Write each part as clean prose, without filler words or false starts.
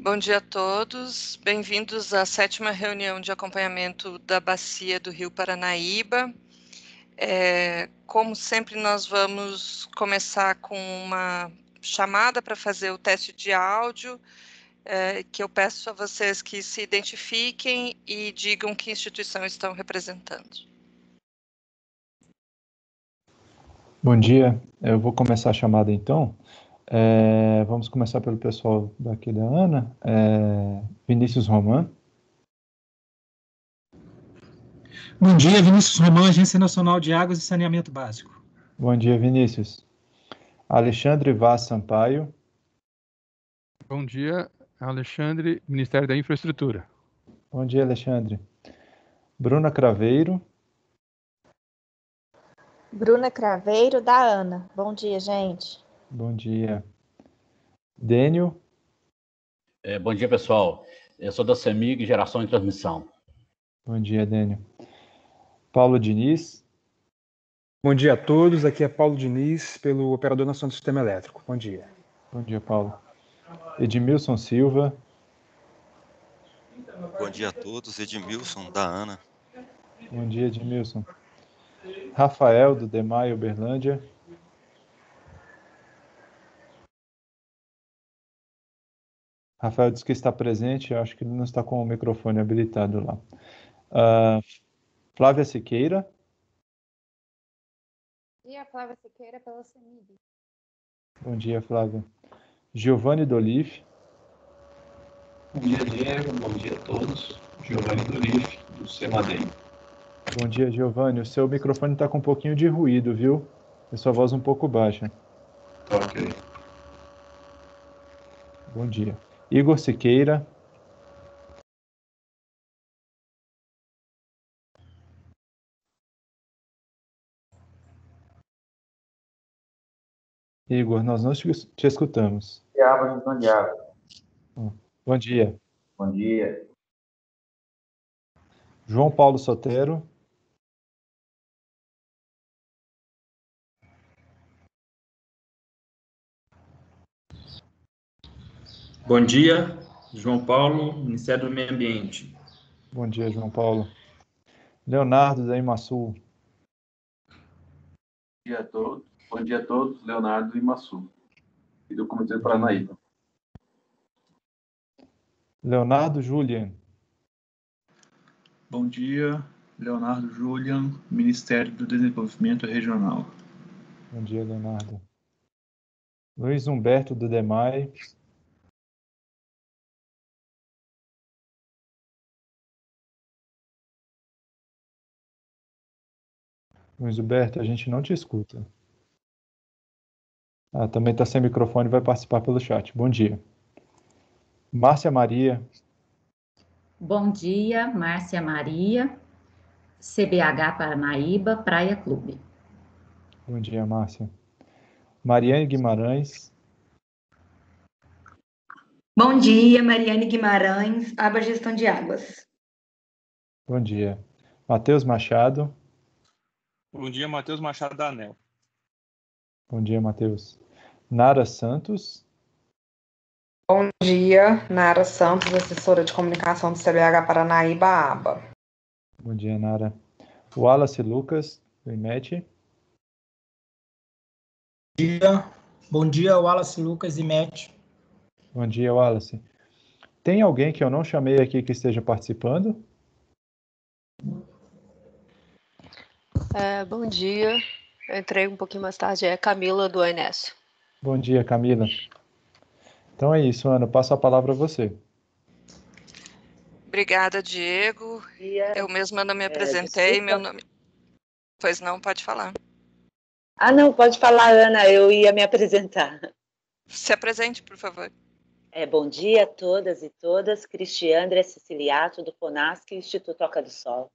Bom dia a todos, bem-vindos à 7ª reunião de acompanhamento da Bacia do Rio Paranaíba. Como sempre, nós vamos começar com uma chamada para fazer o teste de áudio, que eu peço a vocês que se identifiquem e digam que instituição estão representando. Bom dia, eu vou começar a chamada então. Vamos começar pelo pessoal daqui da ANA. Vinícius Roman. Bom dia, Vinícius Roman, Agência Nacional de Águas e Saneamento Básico. Bom dia, Vinícius. Alexandre Vaz Sampaio. Bom dia, Alexandre, Ministério da Infraestrutura. Bom dia, Alexandre. Bruna Craveiro. Bruna Craveiro, da ANA. Bom dia, gente. Bom dia. Dênio. Bom dia, pessoal. Eu sou da CEMIG, Geração e Transmissão. Bom dia, Dênio. Paulo Diniz. Bom dia a todos, aqui é Paulo Diniz, pelo Operador Nacional do Sistema Elétrico. Bom dia. Bom dia, Paulo. Edmilson Silva. Bom dia a todos, Edmilson, da ANA. Bom dia, Edmilson. Rafael, do DEMAI Uberlândia. Rafael diz que está presente, acho que ele não está com o microfone habilitado lá. Flávia Siqueira. Bom dia, Flávia Siqueira, pela CEMIG. Bom dia, Flávia. Giovanni Dolif. Bom dia, Diego. Bom dia a todos. Giovanni Dolif, do CEMADEM. Bom dia, Giovanni. O seu microfone está com um pouquinho de ruído, viu? E sua voz um pouco baixa. Ok. Bom dia. Igor Siqueira. Igor, nós não te escutamos. Bom dia. Bom dia. João Paulo Sotero. Bom dia, João Paulo, Ministério do Meio Ambiente. Bom dia, João Paulo. Leonardo, da Imasul. Bom dia a todos, Leonardo, do Imasul, e do Comitê do Paranaíba. Leonardo Julian. Bom dia, Leonardo Julian, Ministério do Desenvolvimento Regional. Bom dia, Leonardo. Luiz Humberto, do DEMAI. Luiz Humberto, a gente não te escuta. Também está sem microfone e vai participar pelo chat. Bom dia. Márcia Maria. Bom dia, Márcia Maria, CBH Paranaíba, Praia Clube. Bom dia, Márcia. Mariane Guimarães. Bom dia, Mariane Guimarães, aba Gestão de Águas. Bom dia. Matheus Machado. Bom dia, Matheus Machado, da ANEL. Bom dia, Matheus. Nara Santos. Bom dia, Nara Santos, assessora de comunicação do CBH Paranaíba, aba. Bom dia, Nara. Wallace Lucas, do IMET. Bom dia, Wallace Lucas, IMET. Bom dia, Wallace. Tem alguém que eu não chamei aqui que esteja participando? Bom dia, eu entrei um pouquinho mais tarde, é Camila, do ONS. Bom dia, Camila. Então é isso, Ana, passo a palavra a você. Obrigada, Diego. Eu mesma não me apresentei, meu nome... Pois não, pode falar. Não, pode falar, Ana, eu ia me apresentar. Se apresente, por favor. Bom dia a todas e todas, Cristiandra Siciliato, do FONASC, Instituto Toca do Sol.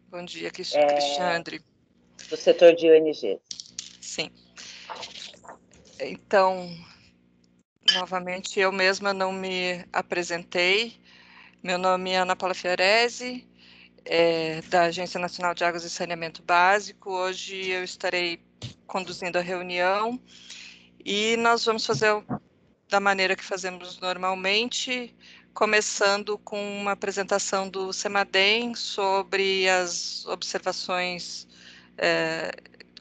Bom dia, Cristiandre. Do setor de ONGs. Sim. Então, novamente, eu mesma não me apresentei. Meu nome é Ana Paula Fiorese, da Agência Nacional de Águas e Saneamento Básico. Hoje eu estarei conduzindo a reunião e nós vamos fazer da maneira que fazemos normalmente, começando com uma apresentação do CEMADEM sobre as observações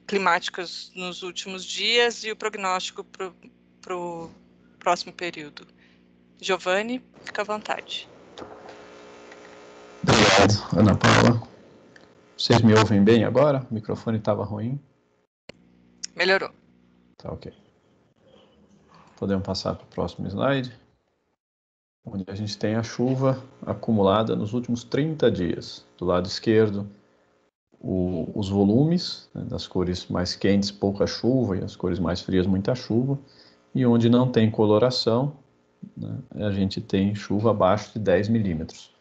climáticas nos últimos dias e o prognóstico para o próximo período. Giovanni, fica à vontade. Obrigado, Ana Paula. Vocês me ouvem bem agora? O microfone estava ruim? Melhorou. Tá ok. Podemos passar para o próximo slide, onde a gente tem a chuva acumulada nos últimos 30 dias. Do lado esquerdo, os volumes, né, das cores mais quentes, pouca chuva, e as cores mais frias, muita chuva. E onde não tem coloração, né, a gente tem chuva abaixo de 10 milímetros.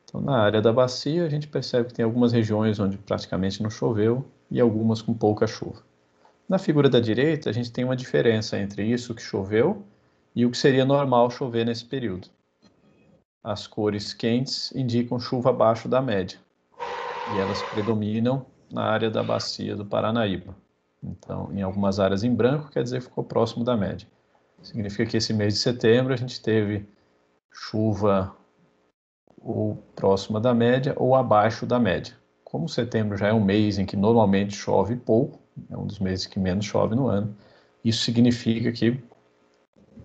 Então, na área da bacia, a gente percebe que tem algumas regiões onde praticamente não choveu e algumas com pouca chuva. Na figura da direita, a gente tem uma diferença entre isso que choveu e o que seria normal chover nesse período. As cores quentes indicam chuva abaixo da média, e elas predominam na área da bacia do Paranaíba. Então, em algumas áreas em branco, quer dizer que ficou próximo da média. Significa que esse mês de setembro a gente teve chuva ou próxima da média ou abaixo da média. Como setembro já é um mês em que normalmente chove pouco, é um dos meses que menos chove no ano, isso significa que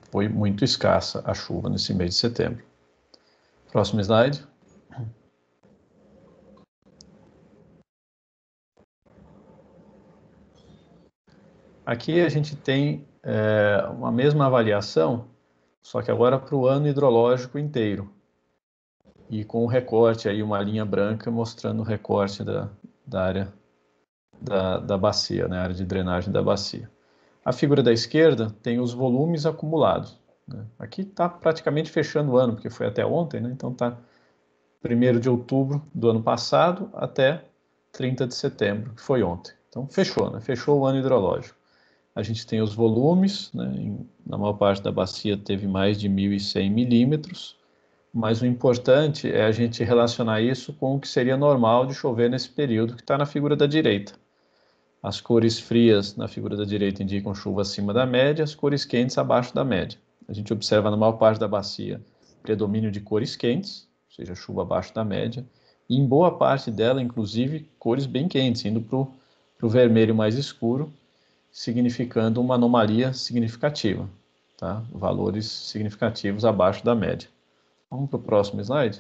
foi muito escassa a chuva nesse mês de setembro. Próximo slide. Aqui a gente tem uma mesma avaliação, só que agora para o ano hidrológico inteiro. E com o recorte aí, uma linha branca mostrando o recorte da área da bacia, né, a área de drenagem da bacia. A figura da esquerda tem os volumes acumulados, né? Aqui está praticamente fechando o ano, porque foi até ontem, né? Então está 1º de outubro do ano passado até 30 de setembro, que foi ontem. Então fechou, né? Fechou o ano hidrológico. A gente tem os volumes, né? Na maior parte da bacia teve mais de 1.100 milímetros, mas o importante é a gente relacionar isso com o que seria normal de chover nesse período, que está na figura da direita. As cores frias na figura da direita indicam chuva acima da média, as cores quentes abaixo da média. A gente observa na maior parte da bacia predomínio de cores quentes, ou seja, chuva abaixo da média, e em boa parte dela, inclusive, cores bem quentes, indo para o vermelho mais escuro, significando uma anomalia significativa, tá? Valores significativos abaixo da média. Vamos para o próximo slide.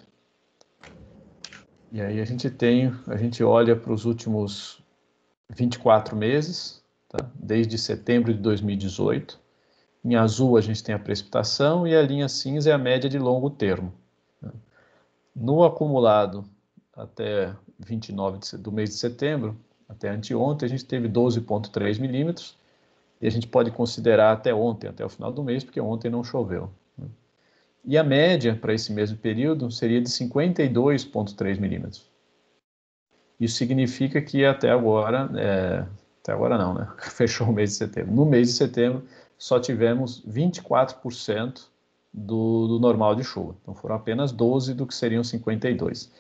E aí a gente olha para os últimos 24 meses, tá? Desde setembro de 2018. Em azul a gente tem a precipitação e a linha cinza é a média de longo termo. No acumulado até 29 do mês de setembro, até anteontem, a gente teve 12,3 milímetros, e a gente pode considerar até ontem, até o final do mês, porque ontem não choveu. E a média para esse mesmo período seria de 52,3 milímetros. Isso significa que até agora não, né? Fechou o mês de setembro. No mês de setembro, só tivemos 24% do normal de chuva. Então foram apenas 12 do que seriam 52.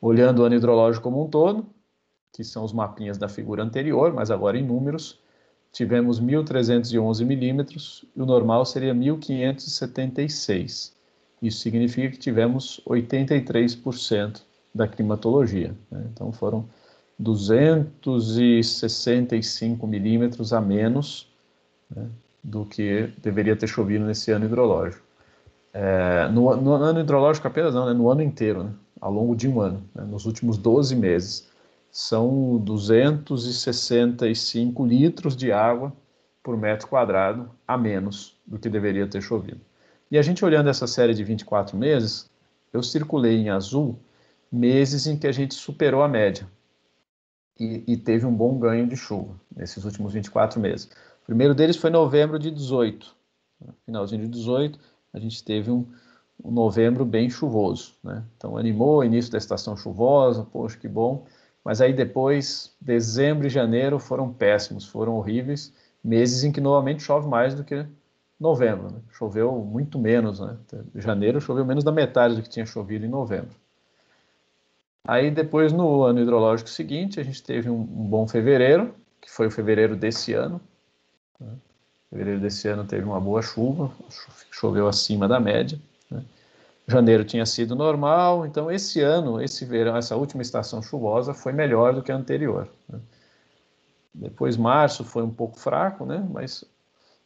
Olhando o ano hidrológico como um todo, que são os mapinhas da figura anterior, mas agora em números, tivemos 1.311 milímetros e o normal seria 1.576. Isso significa que tivemos 83% da climatologia, né? Então foram 265 milímetros a menos, né, do que deveria ter chovido nesse ano hidrológico. No ano hidrológico apenas não, né, no ano inteiro, né, ao longo de um ano, né, nos últimos 12 meses. São 265 litros de água por metro quadrado a menos do que deveria ter chovido. E a gente olhando essa série de 24 meses, eu circulei em azul meses em que a gente superou a média e teve um bom ganho de chuva nesses últimos 24 meses. O primeiro deles foi novembro de 18. Finalzinho de 18, a gente teve um novembro bem chuvoso, né? Então animou o início da estação chuvosa, poxa, que bom. Mas aí depois, dezembro e janeiro foram péssimos, foram horríveis, meses em que normalmente chove mais do que novembro, né? Choveu muito menos, né? Janeiro choveu menos da metade do que tinha chovido em novembro. Aí depois, no ano hidrológico seguinte, a gente teve um bom fevereiro, que foi o fevereiro desse ano, né? Fevereiro desse ano teve uma boa chuva, choveu acima da média, né? Janeiro tinha sido normal, então esse ano, esse verão, essa última estação chuvosa foi melhor do que a anterior, né? Depois março foi um pouco fraco, né? Mas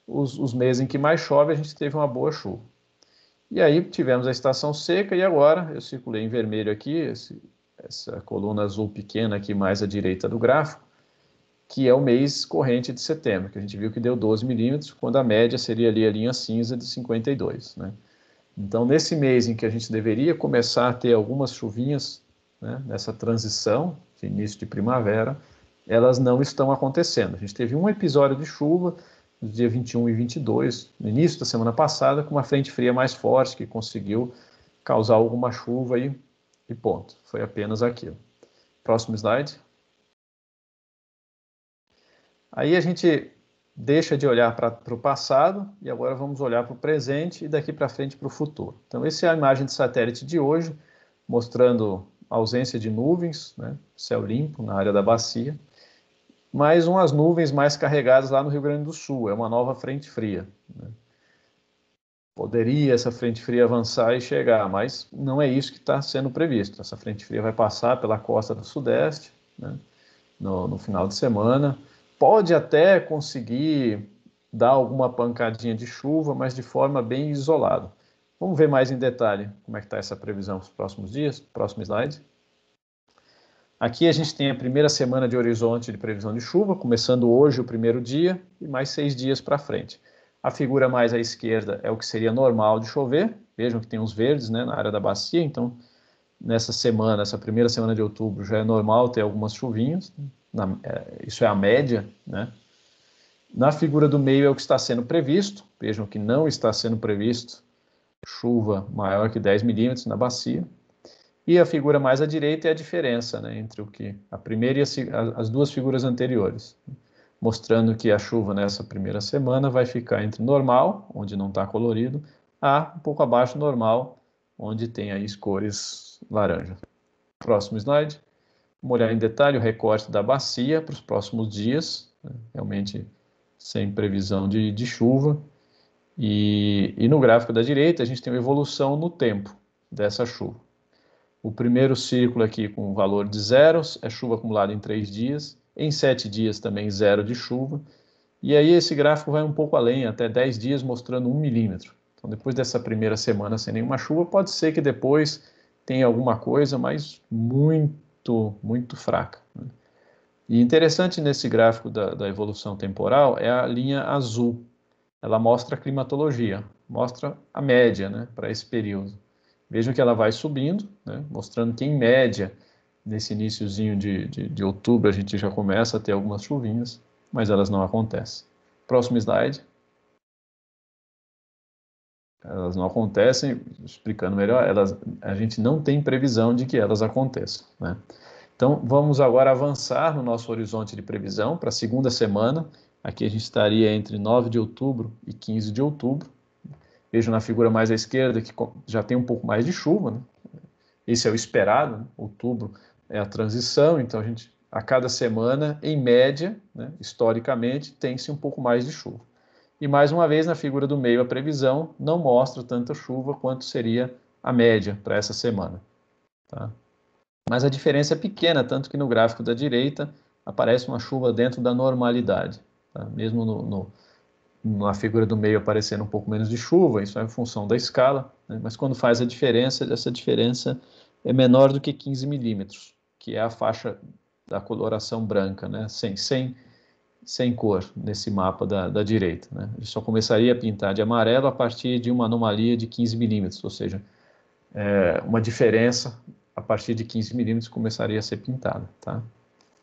os meses em que mais chove a gente teve uma boa chuva. E aí tivemos a estação seca e agora, eu circulei em vermelho aqui, essa coluna azul pequena aqui mais à direita do gráfico, que é o mês corrente de setembro, que a gente viu que deu 12 milímetros, quando a média seria ali a linha cinza de 52, né? Então, nesse mês em que a gente deveria começar a ter algumas chuvinhas, né, nessa transição de início de primavera, elas não estão acontecendo. A gente teve um episódio de chuva no dia 21 e 22, no início da semana passada, com uma frente fria mais forte, que conseguiu causar alguma chuva e ponto. Foi apenas aquilo. Próximo slide. Aí a gente deixa de olhar para o passado e agora vamos olhar para o presente e daqui para frente para o futuro. Então, essa é a imagem de satélite de hoje, mostrando a ausência de nuvens, né, céu limpo na área da bacia, mais umas nuvens mais carregadas lá no Rio Grande do Sul, é uma nova frente fria, né? Poderia essa frente fria avançar e chegar, mas não é isso que está sendo previsto. Essa frente fria vai passar pela costa do Sudeste, né, no final de semana. Pode até conseguir dar alguma pancadinha de chuva, mas de forma bem isolada. Vamos ver mais em detalhe como é que está essa previsão para os próximos dias. Próximo slide. Aqui a gente tem a primeira semana de horizonte de previsão de chuva, começando hoje o primeiro dia e mais 6 dias para frente. A figura mais à esquerda é o que seria normal de chover. Vejam que tem uns verdes, né, na área da bacia, então nessa semana, essa primeira semana de outubro, já é normal ter algumas chuvinhas, isso é a média, né? Na figura do meio é o que está sendo previsto, vejam que não está sendo previsto chuva maior que 10 milímetros na bacia, e a figura mais à direita é a diferença, né, entre o que a primeira e as duas figuras anteriores, mostrando que a chuva nessa primeira semana vai ficar entre normal, onde não está colorido, a um pouco abaixo do normal, onde tem aí as cores laranja. Próximo slide. Vamos olhar em detalhe o recorte da bacia para os próximos dias, né, realmente sem previsão de chuva. E no gráfico da direita a gente tem uma evolução no tempo dessa chuva. O primeiro círculo aqui com o valor de 0 é chuva acumulada em 3 dias, em 7 dias também 0 de chuva, e aí esse gráfico vai um pouco além, até 10 dias mostrando 1 milímetro. Então depois dessa primeira semana sem nenhuma chuva, pode ser que depois tenha alguma coisa, mas muito fraca, né? E interessante nesse gráfico da evolução temporal é a linha azul. Ela mostra a climatologia, mostra a média, né, para esse período. Vejam que ela vai subindo, né, mostrando que em média, nesse iniciozinho de outubro, a gente já começa a ter algumas chuvinhas, mas elas não acontecem. Próximo slide. Elas não acontecem, explicando melhor, a gente não tem previsão de que elas aconteçam, né? Então, vamos agora avançar no nosso horizonte de previsão para a segunda semana. Aqui a gente estaria entre 9 de outubro e 15 de outubro. Vejam na figura mais à esquerda que já tem um pouco mais de chuva, né? Esse é o esperado, né? Outubro é a transição, então a cada semana, em média, né, historicamente, tem-se um pouco mais de chuva. E mais uma vez, na figura do meio, a previsão não mostra tanta chuva quanto seria a média para essa semana, tá? Mas a diferença é pequena, tanto que no gráfico da direita aparece uma chuva dentro da normalidade, tá? Mesmo na figura do meio aparecendo um pouco menos de chuva, isso é em função da escala, né? Mas quando faz a diferença, essa diferença é menor do que 15 milímetros, que é a faixa da coloração branca, né? Sem cor nesse mapa da direita, né? Ele só começaria a pintar de amarelo a partir de uma anomalia de 15 milímetros, ou seja, uma diferença a partir de 15 milímetros começaria a ser pintada, tá?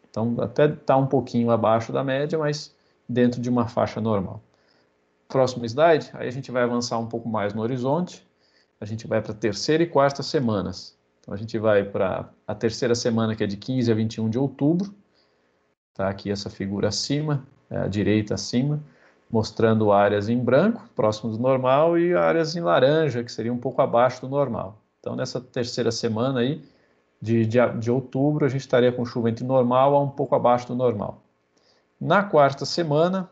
Então, até está um pouquinho abaixo da média, mas dentro de uma faixa normal. Próximo slide, aí a gente vai avançar um pouco mais no horizonte, a gente vai para a terceira e quarta semanas. Então, a gente vai para a terceira semana, que é de 15 a 21 de outubro, tá aqui essa figura acima, à direita acima, mostrando áreas em branco, próximo do normal, e áreas em laranja, que seria um pouco abaixo do normal. Então, nessa terceira semana aí, de outubro, a gente estaria com chuva entre normal a um pouco abaixo do normal. Na quarta semana,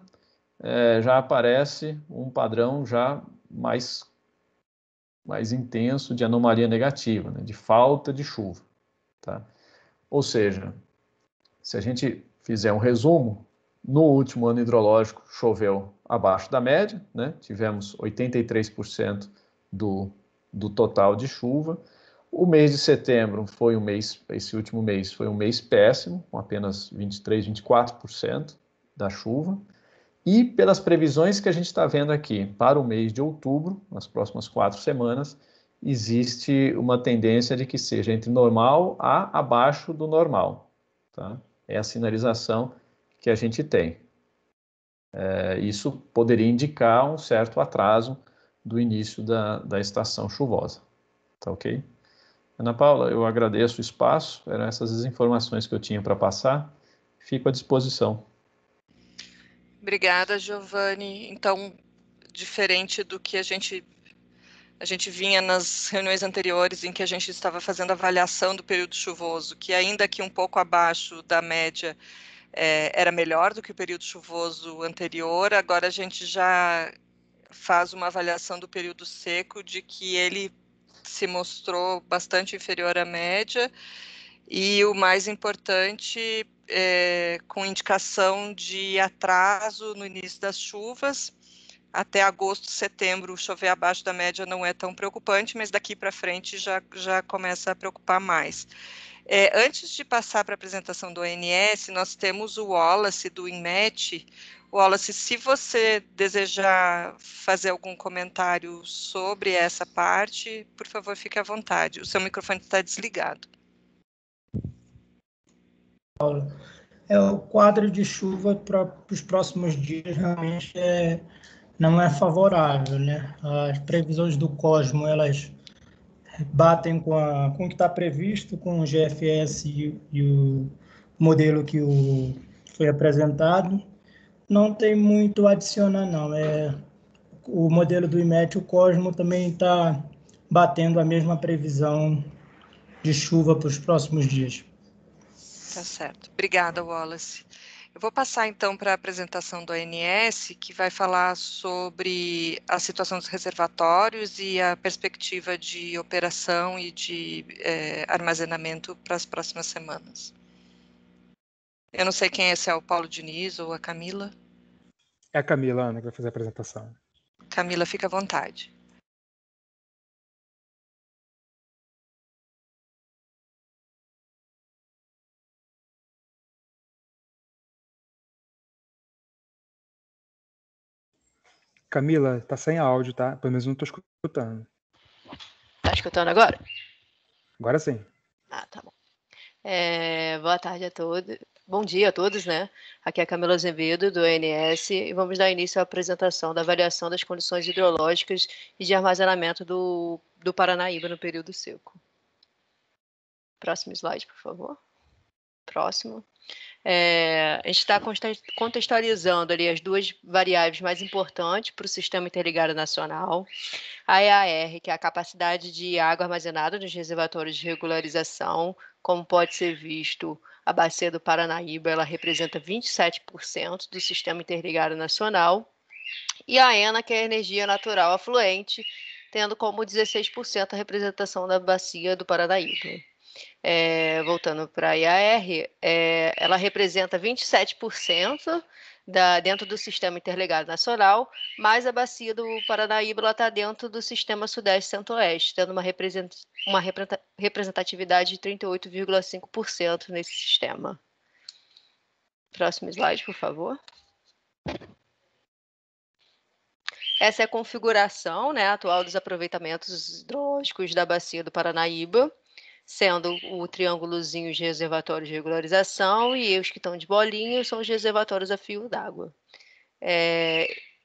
já aparece um padrão já mais intenso de anomalia negativa, né, de falta de chuva. Tá? Ou seja, se a gente fizer um resumo, no último ano hidrológico choveu abaixo da média, né? Tivemos 83% do total de chuva. O mês de setembro foi esse último mês foi um mês péssimo, com apenas 23, 24% da chuva. E pelas previsões que a gente está vendo aqui para o mês de outubro, nas próximas 4 semanas, existe uma tendência de que seja entre normal a abaixo do normal. Tá? É a sinalização que a gente tem. Isso poderia indicar um certo atraso do início da estação chuvosa. Tá ok? Ana Paula, eu agradeço o espaço, eram essas as informações que eu tinha para passar. Fico à disposição. Obrigada, Giovanni. Então, diferente do que a gente vinha nas reuniões anteriores em que a gente estava fazendo avaliação do período chuvoso, que ainda que um pouco abaixo da média, era melhor do que o período chuvoso anterior, agora a gente já faz uma avaliação do período seco de que ele se mostrou bastante inferior à média e o mais importante, com indicação de atraso no início das chuvas. Até agosto, setembro, chover abaixo da média não é tão preocupante, mas daqui para frente já começa a preocupar mais. Antes de passar para a apresentação do ONS, nós temos o Wallace do INMET. Wallace, se você desejar fazer algum comentário sobre essa parte, por favor, fique à vontade. O seu microfone está desligado. O quadro de chuva para os próximos dias realmente não é favorável, né? As previsões do Cosmo, elas batem com o que está previsto, com o GFS e o modelo que foi apresentado. Não tem muito a adicionar, não. O modelo do IMET, o Cosmo, também está batendo a mesma previsão de chuva para os próximos dias. Tá certo. Obrigada, Wallace. Eu vou passar, então, para a apresentação do ONS, que vai falar sobre a situação dos reservatórios e a perspectiva de operação e de armazenamento para as próximas semanas. Eu não sei quem é, se é o Paulo Diniz ou a Camila. É a Camila, Ana, que vai fazer a apresentação. Camila, fica à vontade. Camila, tá sem áudio, tá? Pelo menos não tô escutando. Tá escutando agora? Agora sim. Ah, tá bom. Boa tarde a todos. Bom dia a todos, né? Aqui é a Camila Azevedo, do ONS, e vamos dar início à apresentação da avaliação das condições hidrológicas e de armazenamento do Paranaíba no período seco. Próximo slide, por favor. Próximo. A gente está contextualizando ali as duas variáveis mais importantes para o Sistema Interligado Nacional. A EAR, que é a capacidade de água armazenada nos reservatórios de regularização. Como pode ser visto, a bacia do Paranaíba ela representa 27% do Sistema Interligado Nacional. E a ENA, que é a energia natural afluente, tendo como 16% a representação da bacia do Paranaíba. Voltando para a IAR, ela representa 27% dentro do Sistema Interligado Nacional, mas a bacia do Paranaíba está dentro do Sistema Sudeste Centro-Oeste, tendo uma representatividade de 38,5% nesse sistema. Próximo slide, por favor. Essa é a configuração, né, atual dos aproveitamentos hidrológicos da bacia do Paranaíba, sendo o triângulozinho de reservatórios de regularização e os que estão de bolinha são os reservatórios a fio d'água.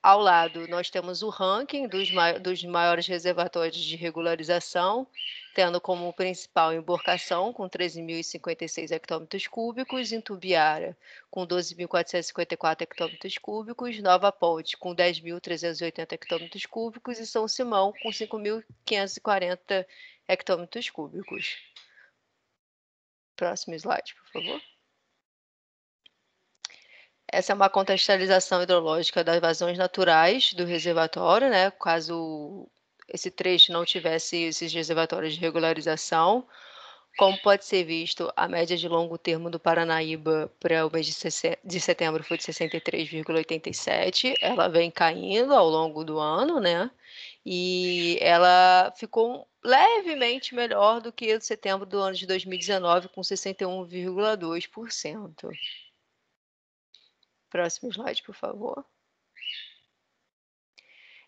Ao lado, nós temos o ranking dos maiores reservatórios de regularização, tendo como principal Emborcação, com 13.056 hectômetros cúbicos, Itumbiara, com 12.454 hectômetros cúbicos, Nova Ponte, com 10.380 hectômetros cúbicos e São Simão, com 5.540 hectômetros cúbicos. Próximo slide, por favor. Essa é uma contextualização hidrológica das vazões naturais do reservatório, né? Caso esse trecho não tivesse esses reservatórios de regularização. Como pode ser visto, a média de longo termo do Paranaíba para o mês de setembro foi de 63,87. Ela vem caindo ao longo do ano, né? E ela ficou levemente melhor do que o de setembro do ano de 2019, com 61,2%. Próximo slide, por favor.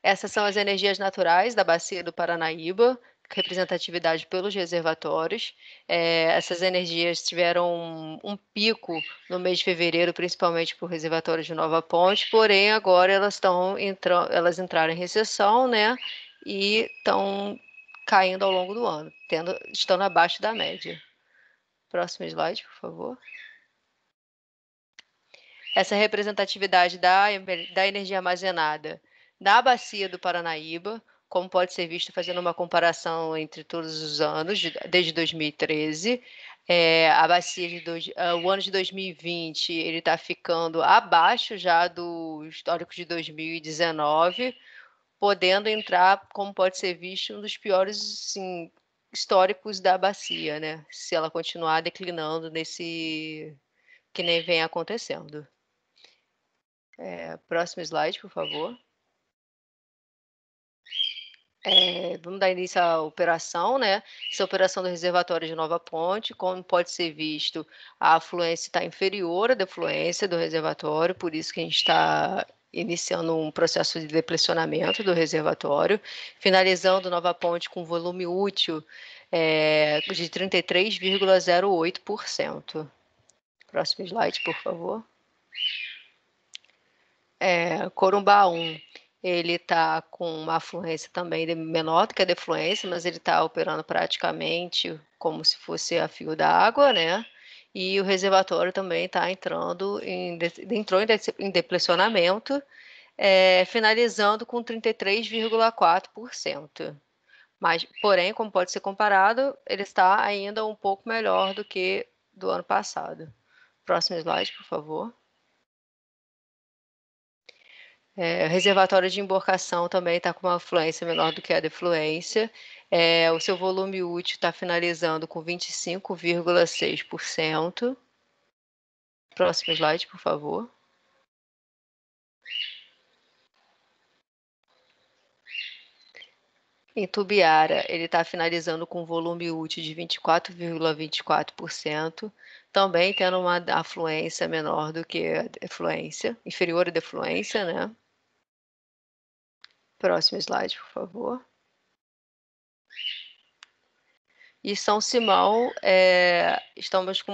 Essas são as energias naturais da bacia do Paranaíba, representatividade pelos reservatórios. Essas energias tiveram um pico no mês de fevereiro, principalmente por reservatórios de Nova Ponte, porém agora elas entraram em recessão, né? E estão caindo ao longo do ano, estando abaixo da média. Próximo slide, por favor. Essa representatividade da energia armazenada na bacia do Paranaíba, como pode ser visto fazendo uma comparação entre todos os anos, desde 2013. O ano de 2020 ele está ficando abaixo já do histórico de 2019, podendo entrar, como pode ser visto, um dos piores assim, históricos da bacia, né? Se ela continuar declinando nesse que nem vem acontecendo. Próximo slide, por favor. Vamos dar início à operação, né? Essa operação do reservatório de Nova Ponte, como pode ser visto, a afluência está inferior à defluência do reservatório, por isso que a gente está iniciando um processo de depressionamento do reservatório, finalizando Nova Ponte com volume útil de 33,08%. Próximo slide, por favor. Corumbá 1. Ele está com uma afluência também menor do que a defluência, mas ele está operando praticamente como se fosse a fio d'água, né? E o reservatório também está entrou em depressionamento, finalizando com 33,4%. Mas, porém, como pode ser comparado, ele está ainda um pouco melhor do que do ano passado. Próximo slide, por favor. O reservatório de emborcação também está com uma afluência menor do que a defluência. O seu volume útil está finalizando com 25,6%. Próximo slide, por favor. Em Tubiara, ele está finalizando com volume útil de 24,24%, também tendo uma afluência menor do que a defluência, inferior à defluência, né? Próximo slide, por favor. E São Simão, estamos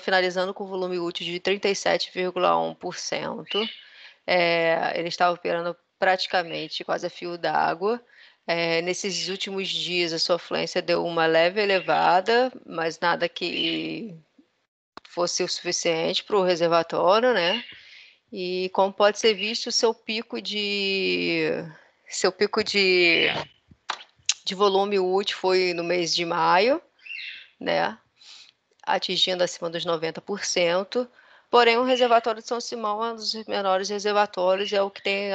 finalizando com volume útil de 37,1%. Ele está operando praticamente quase a fio d'água. Nesses últimos dias, a sua afluência deu uma leve elevada, mas nada que fosse o suficiente para o reservatório, né? E como pode ser visto, o seu pico de volume útil foi no mês de maio, né? Atingindo acima dos 90%. Porém, o reservatório de São Simão é um dos menores reservatórios, é o que tem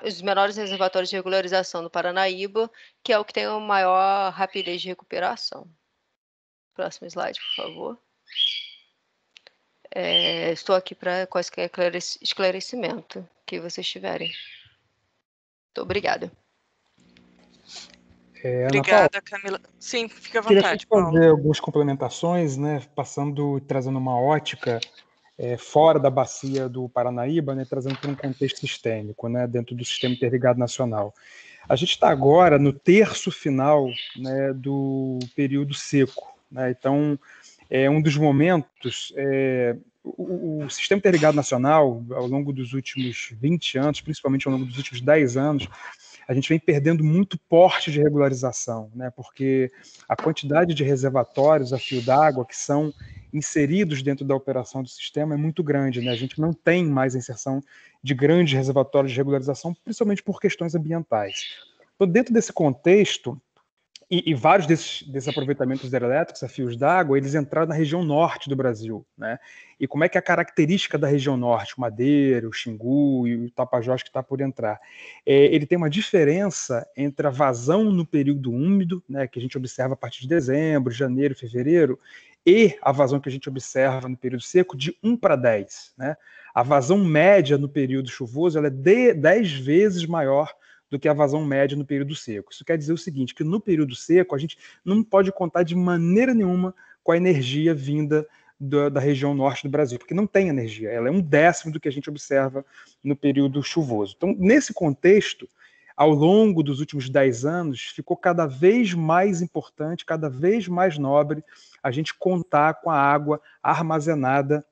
os menores reservatórios de regularização do Paranaíba, que é o que tem a maior rapidez de recuperação. Próximo slide, por favor. Estou aqui para quaisquer esclarecimento que vocês tiverem. Muito obrigada. Obrigada, Camila. Sim, fica à vontade, Paulo. Paulo. Queria fazer algumas complementações, né, trazendo uma ótica fora da bacia do Paranaíba, né, trazendo para um contexto sistêmico, né, dentro do Sistema Interligado Nacional. A gente está agora no terço final, né, do período seco, né, então um dos momentos, o Sistema Interligado Nacional, ao longo dos últimos 20 anos, principalmente ao longo dos últimos 10 anos, a gente vem perdendo muito porte de regularização, né, porque a quantidade de reservatórios a fio d'água que são inseridos dentro da operação do sistema é muito grande, né? A gente não tem mais a inserção de grandes reservatórios de regularização, principalmente por questões ambientais. Então, dentro desse contexto, E vários desses aproveitamentos hidrelétricos a fios d'água, eles entraram na região norte do Brasil, né? E como é que é a característica da região norte, o Madeira, o Xingu e o Tapajós que está por entrar? Ele tem uma diferença entre a vazão no período úmido, né, que a gente observa a partir de dezembro, janeiro, fevereiro, e a vazão que a gente observa no período seco de 1 para 10, né? A vazão média no período chuvoso ela é 10 vezes maior do que a vazão média no período seco. Isso quer dizer o seguinte, que no período seco a gente não pode contar de maneira nenhuma com a energia vinda da região norte do Brasil, porque não tem energia, ela é 1/10 do que a gente observa no período chuvoso. Então, nesse contexto, ao longo dos últimos 10 anos, ficou cada vez mais importante, cada vez mais nobre a gente contar com a água armazenada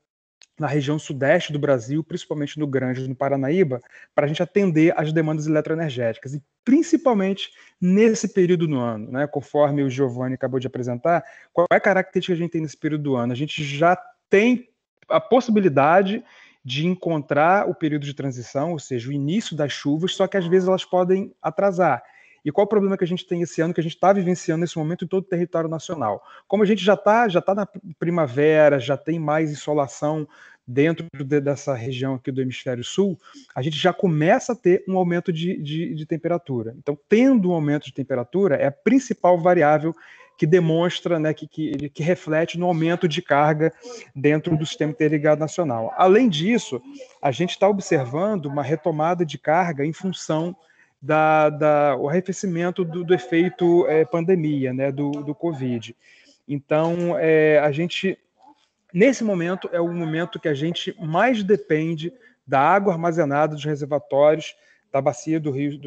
na região sudeste do Brasil, principalmente no Grande e no Paranaíba, para a gente atender às demandas eletroenergéticas, e principalmente nesse período do ano, né? Conforme o Giovanni acabou de apresentar, qual é a característica que a gente tem nesse período do ano? A gente já tem a possibilidade de encontrar o período de transição, ou seja, o início das chuvas, só que às vezes elas podem atrasar. E qual o problema que a gente tem esse ano, que a gente está vivenciando nesse momento em todo o território nacional? Como a gente já tá na primavera, já tem mais insolação dentro dessa região aqui do hemisfério sul, a gente já começa a ter um aumento de temperatura. Então, tendo um aumento de temperatura, é a principal variável que demonstra, né, que reflete no aumento de carga dentro do sistema interligado nacional. Além disso, a gente está observando uma retomada de carga em função o arrefecimento do efeito pandemia, né, do Covid. Então, a gente, nesse momento, é o momento que a gente mais depende da água armazenada dos reservatórios da bacia do Rio,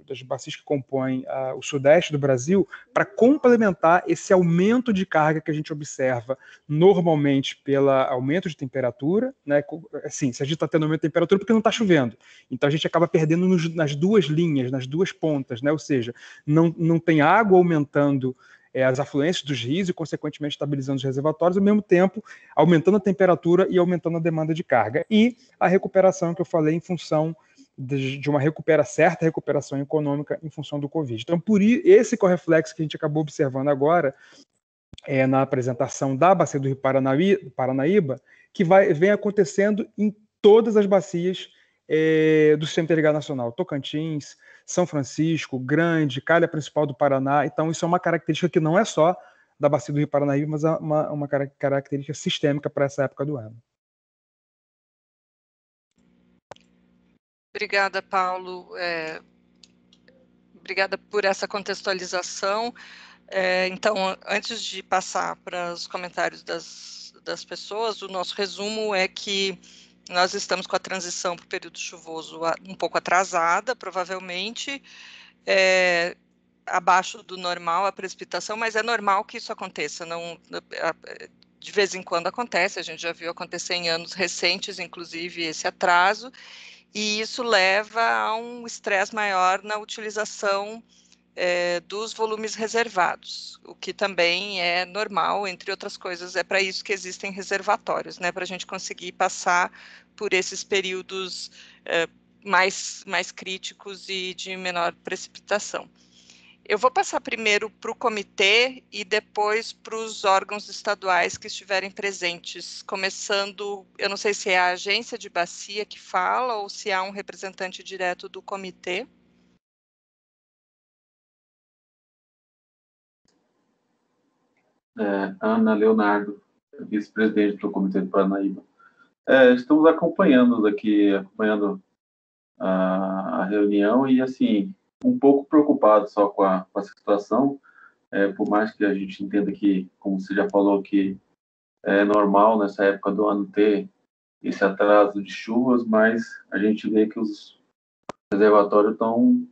das bacias que compõem o sudeste do Brasil, para complementar esse aumento de carga que a gente observa normalmente pelo aumento de temperatura, né? Assim, se a gente está tendo aumento de temperatura porque não está chovendo, então a gente acaba perdendo nas duas linhas, nas duas pontas, né? Ou seja, não tem água aumentando as afluências dos rios e, consequentemente, estabilizando os reservatórios, ao mesmo tempo aumentando a temperatura e aumentando a demanda de carga. E a recuperação que eu falei em função de uma certa recuperação econômica em função do Covid. Então, por esse correflexo que a gente acabou observando agora, na apresentação da bacia do Rio Paranaíba, que vem acontecendo em todas as bacias do Sistema Interligado Nacional, Tocantins, São Francisco, Grande, Calha Principal do Paraná. Então, isso é uma característica que não é só da bacia do Rio Paranaíba, mas é uma característica sistêmica para essa época do ano. Obrigada, Paulo. Obrigada por essa contextualização. Então, antes de passar para os comentários das pessoas, o nosso resumo é que nós estamos com a transição para o período chuvoso um pouco atrasada, provavelmente, abaixo do normal a precipitação, mas é normal que isso aconteça, de vez em quando acontece, a gente já viu acontecer em anos recentes, inclusive, esse atraso, e isso leva a um estresse maior na utilização dos volumes reservados, o que também é normal, entre outras coisas, é para isso que existem reservatórios, né, para a gente conseguir passar por esses períodos mais críticos e de menor precipitação. Eu vou passar primeiro para o comitê e depois para os órgãos estaduais que estiverem presentes, começando, eu não sei se é a agência de bacia que fala ou se há um representante direto do comitê. Ana Leonardo, vice-presidente do Comitê do Paranaíba. Estamos acompanhando a reunião e, assim, um pouco preocupado só com essa situação, por mais que a gente entenda que, como você já falou, que é normal nessa época do ano ter esse atraso de chuvas, mas a gente vê que os reservatórios estão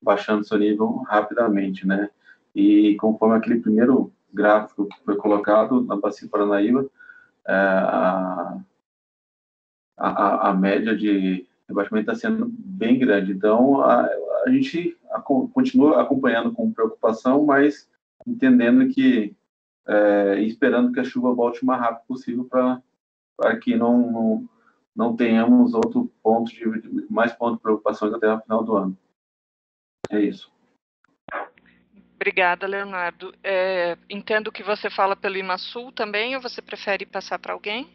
baixando seu nível rapidamente, né? E conforme aquele primeiro gráfico que foi colocado na Bacia Paranaíba, a média de rebaixamento está sendo bem grande. Então, a gente continua acompanhando com preocupação, mas entendendo que, esperando que a chuva volte o mais rápido possível para que não tenhamos mais pontos de preocupação até o final do ano. É isso. Obrigada, Leonardo. Entendo que você fala pelo IMASul também, ou você prefere passar para alguém?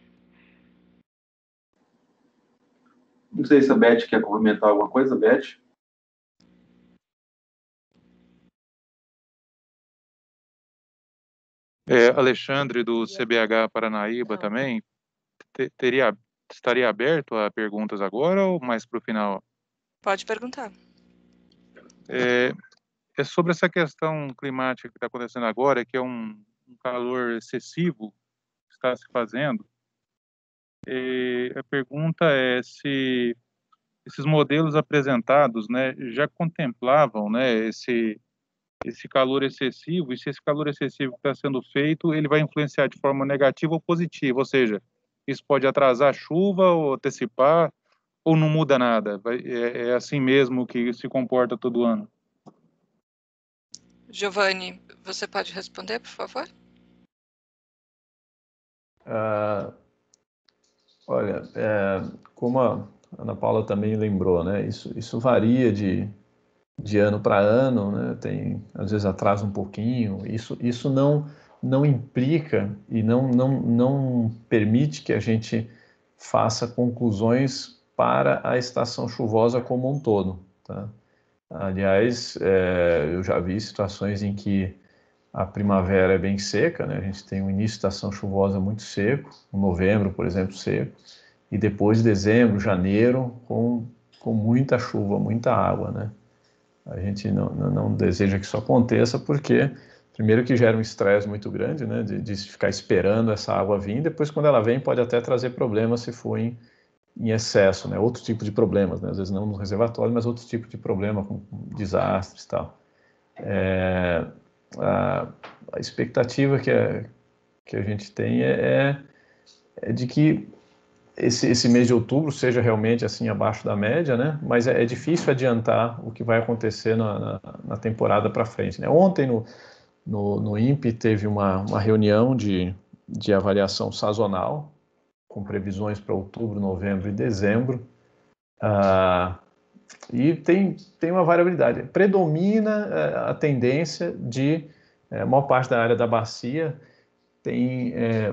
Não sei se a Beth quer complementar alguma coisa, Beth. Alexandre, do CBH Paranaíba também, estaria aberto a perguntas agora ou mais para o final? Pode perguntar. É sobre essa questão climática que está acontecendo agora, que é um calor excessivo que está se fazendo. A pergunta é se esses modelos apresentados, né, já contemplavam, né, esse calor excessivo, e se esse calor excessivo que está sendo feito, ele vai influenciar de forma negativa ou positiva, ou seja, isso pode atrasar a chuva ou antecipar, ou não muda nada, é assim mesmo que se comporta todo ano. Giovanni, você pode responder, por favor? Olha, como a Ana Paula também lembrou, né, isso varia de ano para ano, né, às vezes atrasa um pouquinho, isso não implica e não permite que a gente faça conclusões para a estação chuvosa como um todo, tá? Aliás, eu já vi situações em que a primavera é bem seca, né? A gente tem um início de estação chuvosa muito seco, novembro, por exemplo, seco, e depois dezembro, janeiro, com muita chuva, muita água, né? A gente não deseja que isso aconteça porque, primeiro, que gera um estresse muito grande, né? De ficar esperando essa água vir, depois, quando ela vem, pode até trazer problemas se for em excesso, né? Outro tipo de problemas, né? Às vezes não no reservatório, mas outro tipo de problema, com desastres e tal. A expectativa que a gente tem é de que esse mês de outubro seja realmente assim abaixo da média, né? Mas é difícil adiantar o que vai acontecer na temporada para frente, né? Ontem no INPE teve uma reunião de avaliação sazonal com previsões para outubro, novembro e dezembro, e tem uma variabilidade. Predomina a tendência de a maior parte da área da bacia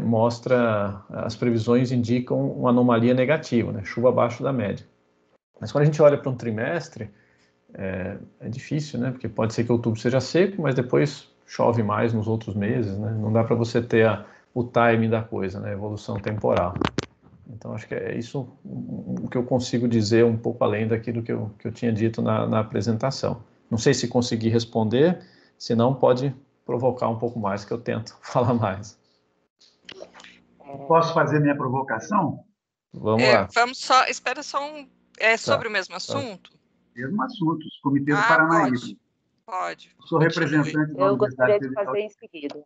mostra, as previsões indicam uma anomalia negativa, né? Chuva abaixo da média. Mas quando a gente olha para um trimestre, é difícil, né? Porque pode ser que outubro seja seco, mas depois chove mais nos outros meses, né? Não dá para você ter o timing da coisa, né? Evolução temporal. Então, acho que é isso o que eu consigo dizer um pouco além daquilo que eu tinha dito na apresentação. Não sei se consegui responder, se não, pode provocar um pouco mais, que eu tento falar mais. Posso fazer minha provocação? Vamos lá. Espera só sobre o mesmo assunto? Mesmo assunto, Comitê do Paranaíba. Pode. Sou representante da Eu gostaria de fazer em seguida.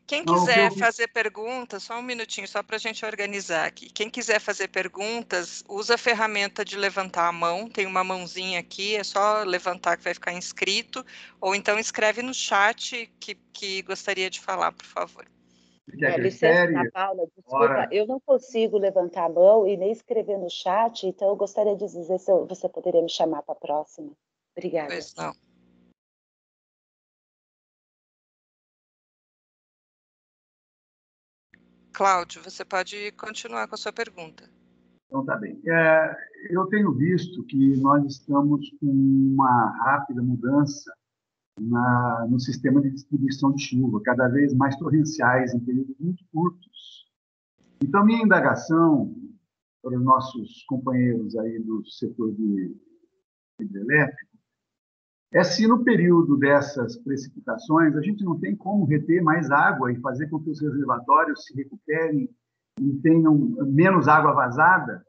Quem quiser fazer perguntas, só um minutinho, só para a gente organizar aqui. Quem quiser fazer perguntas, usa a ferramenta de levantar a mão, tem uma mãozinha aqui, é só levantar que vai ficar inscrito, ou então escreve no chat que gostaria de falar, por favor. Licença, Ana Paula, desculpa, eu não consigo levantar a mão e nem escrever no chat, então eu gostaria de dizer se você poderia me chamar para a próxima. Obrigada. Pois não. Cláudio, você pode continuar com a sua pergunta. Então, tá bem. Eu tenho visto que nós estamos com uma rápida mudança no sistema de distribuição de chuva, cada vez mais torrenciais em períodos muito curtos. Então, minha indagação para os nossos companheiros aí do setor de hidrelétrico é se no período dessas precipitações a gente não tem como reter mais água e fazer com que os reservatórios se recuperem e tenham menos água vazada,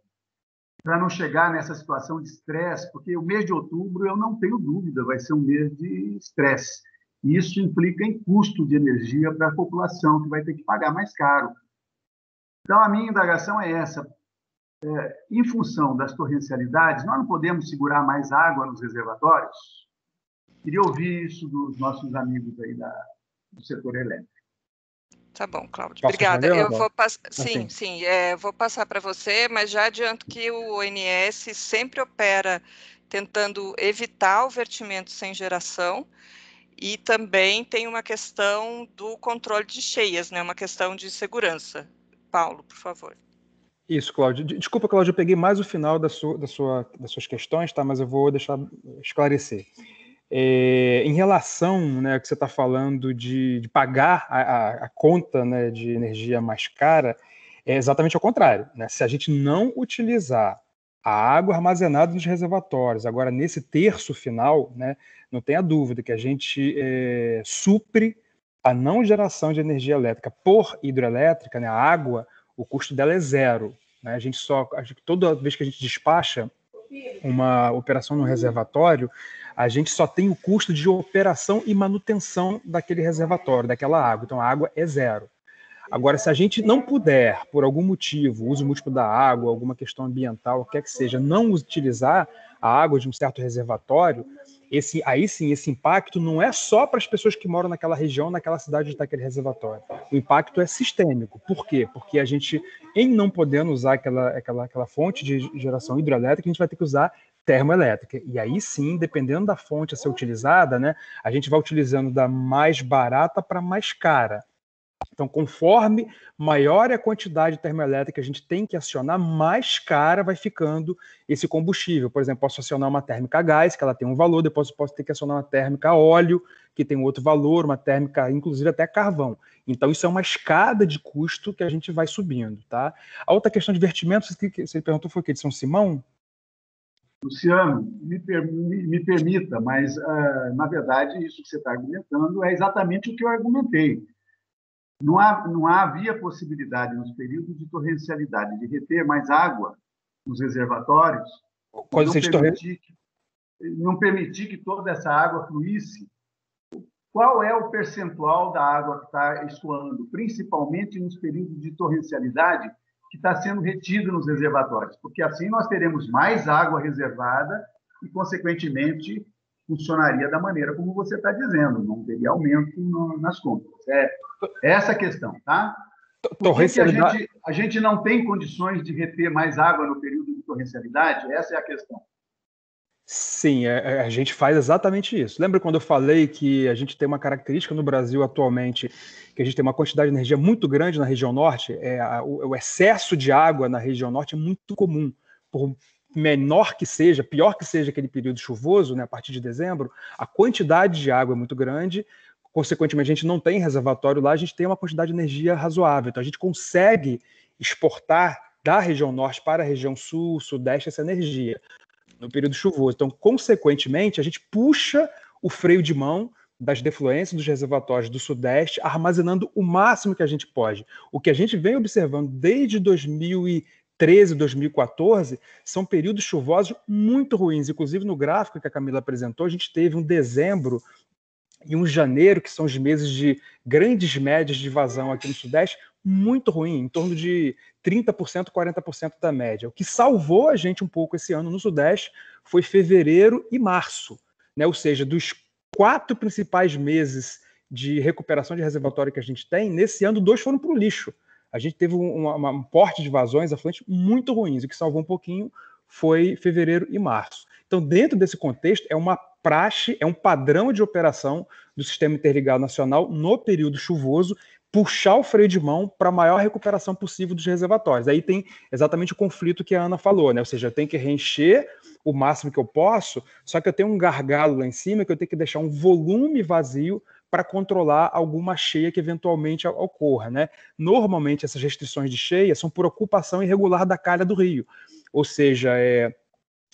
para não chegar nessa situação de estresse, porque o mês de outubro, eu não tenho dúvida, vai ser um mês de estresse. E isso implica em custo de energia para a população, que vai ter que pagar mais caro. Então, a minha indagação é essa. Em função das torrencialidades, nós não podemos segurar mais água nos reservatórios? Queria ouvir isso dos nossos amigos aí do setor elétrico. Tá bom, Cláudio. Obrigada. Eu vou vou passar para você, mas já adianto que o ONS sempre opera tentando evitar o vertimento sem geração e também tem uma questão do controle de cheias, né? Uma questão de segurança. Paulo, por favor. Isso, Cláudio. Desculpa, Cláudio, eu peguei mais o final das suas questões, tá? Mas eu vou deixar esclarecer. Em relação, né, ao que você está falando de pagar a conta, né, de energia mais cara, é exatamente ao contrário, né? Se a gente não utilizar a água armazenada nos reservatórios, agora nesse terço final, né, não tenha dúvida que a gente supre a não geração de energia elétrica por hidrelétrica, né, a água, o custo dela é zero. Né? Toda vez que a gente despacha uma operação no reservatório, a gente só tem o custo de operação e manutenção daquele reservatório, daquela água. Então a água é zero. Agora, se a gente não puder, por algum motivo, uso múltiplo da água, alguma questão ambiental, quer que seja, não utilizar a água de um certo reservatório, aí sim, esse impacto não é só para as pessoas que moram naquela região, naquela cidade onde está aquele reservatório. O impacto é sistêmico. Por quê? Porque a gente, em não podendo usar aquela fonte de geração hidroelétrica, a gente vai ter que usar termoelétrica. E aí sim, dependendo da fonte a ser utilizada, né, a gente vai utilizando da mais barata para mais cara. Então, conforme maior é a quantidade de termoelétrica que a gente tem que acionar, mais cara vai ficando esse combustível. Por exemplo, posso acionar uma térmica a gás, que ela tem um valor, depois posso ter que acionar uma térmica a óleo, que tem outro valor, uma térmica, inclusive, até carvão. Então, isso é uma escada de custo que a gente vai subindo, tá? A outra questão de vertimentos, você perguntou, foi o quê? De São Simão? Luciano, me permita, mas, na verdade, isso que você está argumentando é exatamente o que eu argumentei. Não havia possibilidade, nos períodos de torrencialidade, de reter mais água nos reservatórios, não permitir que toda essa água fluísse. Qual é o percentual da água que está escoando, principalmente nos períodos de torrencialidade, que está sendo retida nos reservatórios? Porque assim nós teremos mais água reservada e, consequentemente, funcionaria da maneira como você está dizendo, não teria aumento nas contas. Essa a questão, tá? Por que a gente não tem condições de reter mais água no período de torrencialidade? Essa é a questão. Sim, a gente faz exatamente isso. Lembra quando eu falei que a gente tem uma característica no Brasil atualmente, que a gente tem uma quantidade de energia muito grande na região norte? O excesso de água na região norte é muito comum. Por menor que seja, pior que seja aquele período chuvoso, né, a partir de dezembro, a quantidade de água é muito grande, consequentemente a gente não tem reservatório lá, a gente tem uma quantidade de energia razoável, então a gente consegue exportar da região norte para a região sul, sudeste essa energia no período chuvoso. Então, consequentemente, a gente puxa o freio de mão das defluências dos reservatórios do sudeste, armazenando o máximo que a gente pode. O que a gente vem observando desde 2013, 2014, são períodos chuvosos muito ruins. Inclusive, no gráfico que a Camila apresentou, a gente teve um dezembro e um janeiro, que são os meses de grandes médias de vazão aqui no Sudeste, muito ruim, em torno de 30%, 40% da média. O que salvou a gente um pouco esse ano no Sudeste foi fevereiro e março, né? Ou seja, dos 4 principais meses de recuperação de reservatório que a gente tem, nesse ano 2 foram para o lixo. A gente teve um porte de vazões afluentes muito ruins. O que salvou um pouquinho foi fevereiro e março. Então, dentro desse contexto, é uma praxe, é um padrão de operação do Sistema Interligado Nacional no período chuvoso, puxar o freio de mão para a maior recuperação possível dos reservatórios. Aí tem exatamente o conflito que a Ana falou, né? Ou seja, eu tenho que reencher o máximo que eu posso, só que eu tenho um gargalo lá em cima que eu tenho que deixar um volume vazio para controlar alguma cheia que eventualmente ocorra, né? Normalmente essas restrições de cheia são por ocupação irregular da calha do rio, ou seja,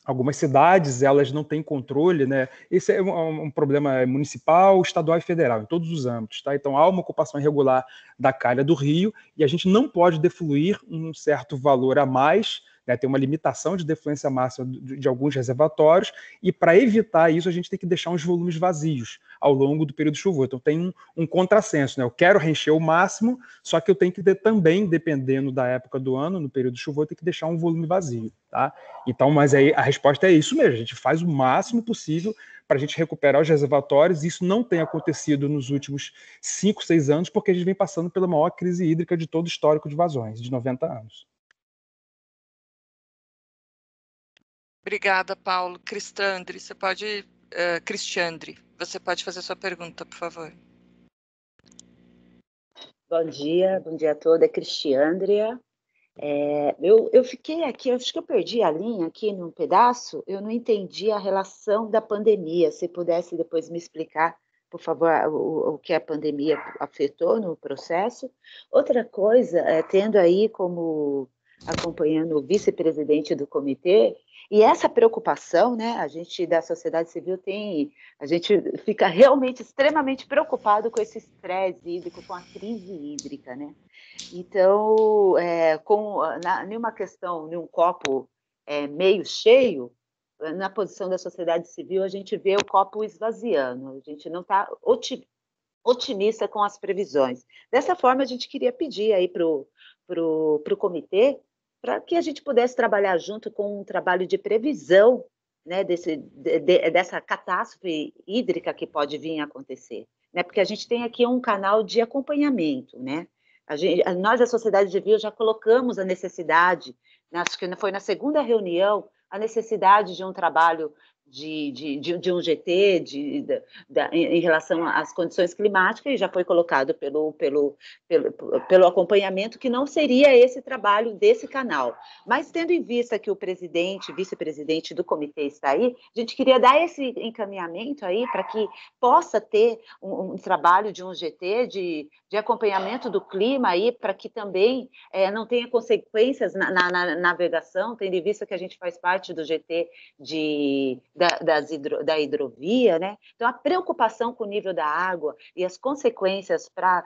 algumas cidades, elas não têm controle, né? Esse é um problema municipal, estadual e federal, em todos os âmbitos, tá? Então, há uma ocupação irregular da calha do rio e a gente não pode defluir um certo valor a mais, né? Tem uma limitação de defluência máxima de alguns reservatórios e, para evitar isso, a gente tem que deixar uns volumes vazios ao longo do período chuvoso. Então, tem um contrassenso, né? Eu quero reencher o máximo, só que eu tenho que também, dependendo da época do ano, no período chuvoso, eu tenho que deixar um volume vazio, tá? Então, mas aí a resposta é isso mesmo, a gente faz o máximo possível para a gente recuperar os reservatórios. Isso não tem acontecido nos últimos 5, 6 anos, porque a gente vem passando pela maior crise hídrica de todo o histórico de vazões, de 90 anos. Obrigada, Paulo. Cristandre, você pode Cristiandre. Você pode fazer sua pergunta, por favor. Bom dia a todos, é Cristiandria. Eu fiquei aqui, eu acho que eu perdi a linha aqui num pedaço, eu não entendi a relação da pandemia. Se pudesse depois me explicar, por favor, o que a pandemia afetou no processo. Outra coisa, tendo aí como acompanhando o vice-presidente do comitê, e essa preocupação, né, a gente da sociedade civil a gente fica realmente extremamente preocupado com esse estresse hídrico, com a crise hídrica, né? Então, numa questão, num copo meio cheio, na posição da sociedade civil, a gente vê o copo esvaziando, a gente não está otimista com as previsões. Dessa forma, a gente queria pedir aí para o comitê, para que a gente pudesse trabalhar junto com um trabalho de previsão, né, dessa catástrofe hídrica que pode vir a acontecer, né, porque a gente tem aqui um canal de acompanhamento, né? Nós, a sociedade civil, já colocamos a necessidade, acho que foi na segunda reunião, a necessidade de um trabalho de um GT em relação às condições climáticas, e já foi colocado pelo acompanhamento que não seria esse trabalho desse canal. Mas, tendo em vista que o vice-presidente do comitê está aí, a gente queria dar esse encaminhamento aí para que possa ter um trabalho de um GT de acompanhamento do clima aí, para que também não tenha consequências na navegação, tendo em vista que a gente faz parte do GT da hidrovia, né? Então, a preocupação com o nível da água e as consequências para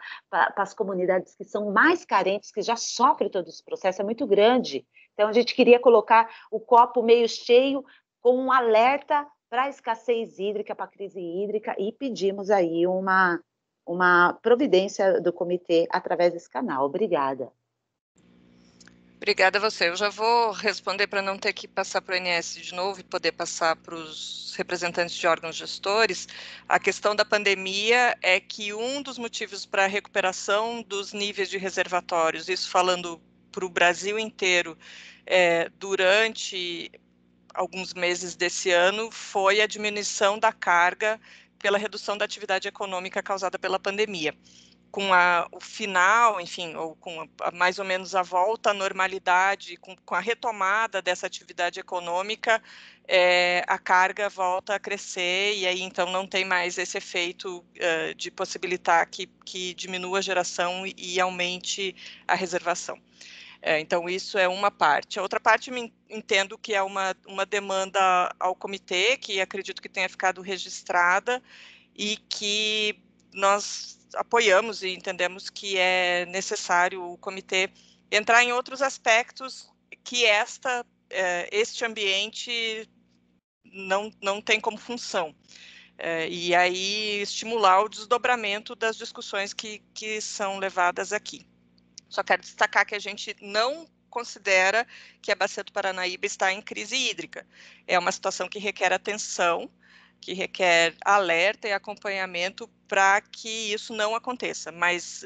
as comunidades que são mais carentes, que já sofrem todo esse processo, é muito grande. Então, a gente queria colocar o copo meio cheio com um alerta para a escassez hídrica, para a crise hídrica, e pedimos aí uma providência do comitê através desse canal. Obrigada. Obrigada a você. Eu já vou responder para não ter que passar para o ONS de novo e poder passar para os representantes de órgãos gestores. A questão da pandemia é que um dos motivos para a recuperação dos níveis de reservatórios, isso falando para o Brasil inteiro, durante alguns meses desse ano, foi a diminuição da carga pela redução da atividade econômica causada pela pandemia. Com o final, enfim, ou com mais ou menos a volta à normalidade, com a retomada dessa atividade econômica, a carga volta a crescer, e aí então não tem mais esse efeito de possibilitar que diminua a geração e aumente a reservação. Então, isso é uma parte. A outra parte, entendo que é uma demanda ao comitê, que acredito que tenha ficado registrada, e que nós apoiamos e entendemos que é necessário o comitê entrar em outros aspectos que este ambiente não tem como função. E aí estimular o desdobramento das discussões que são levadas aqui. Só quero destacar que a gente não considera que a Bacia do Paranaíba está em crise hídrica. É uma situação que requer atenção, que requer alerta e acompanhamento para que isso não aconteça, mas,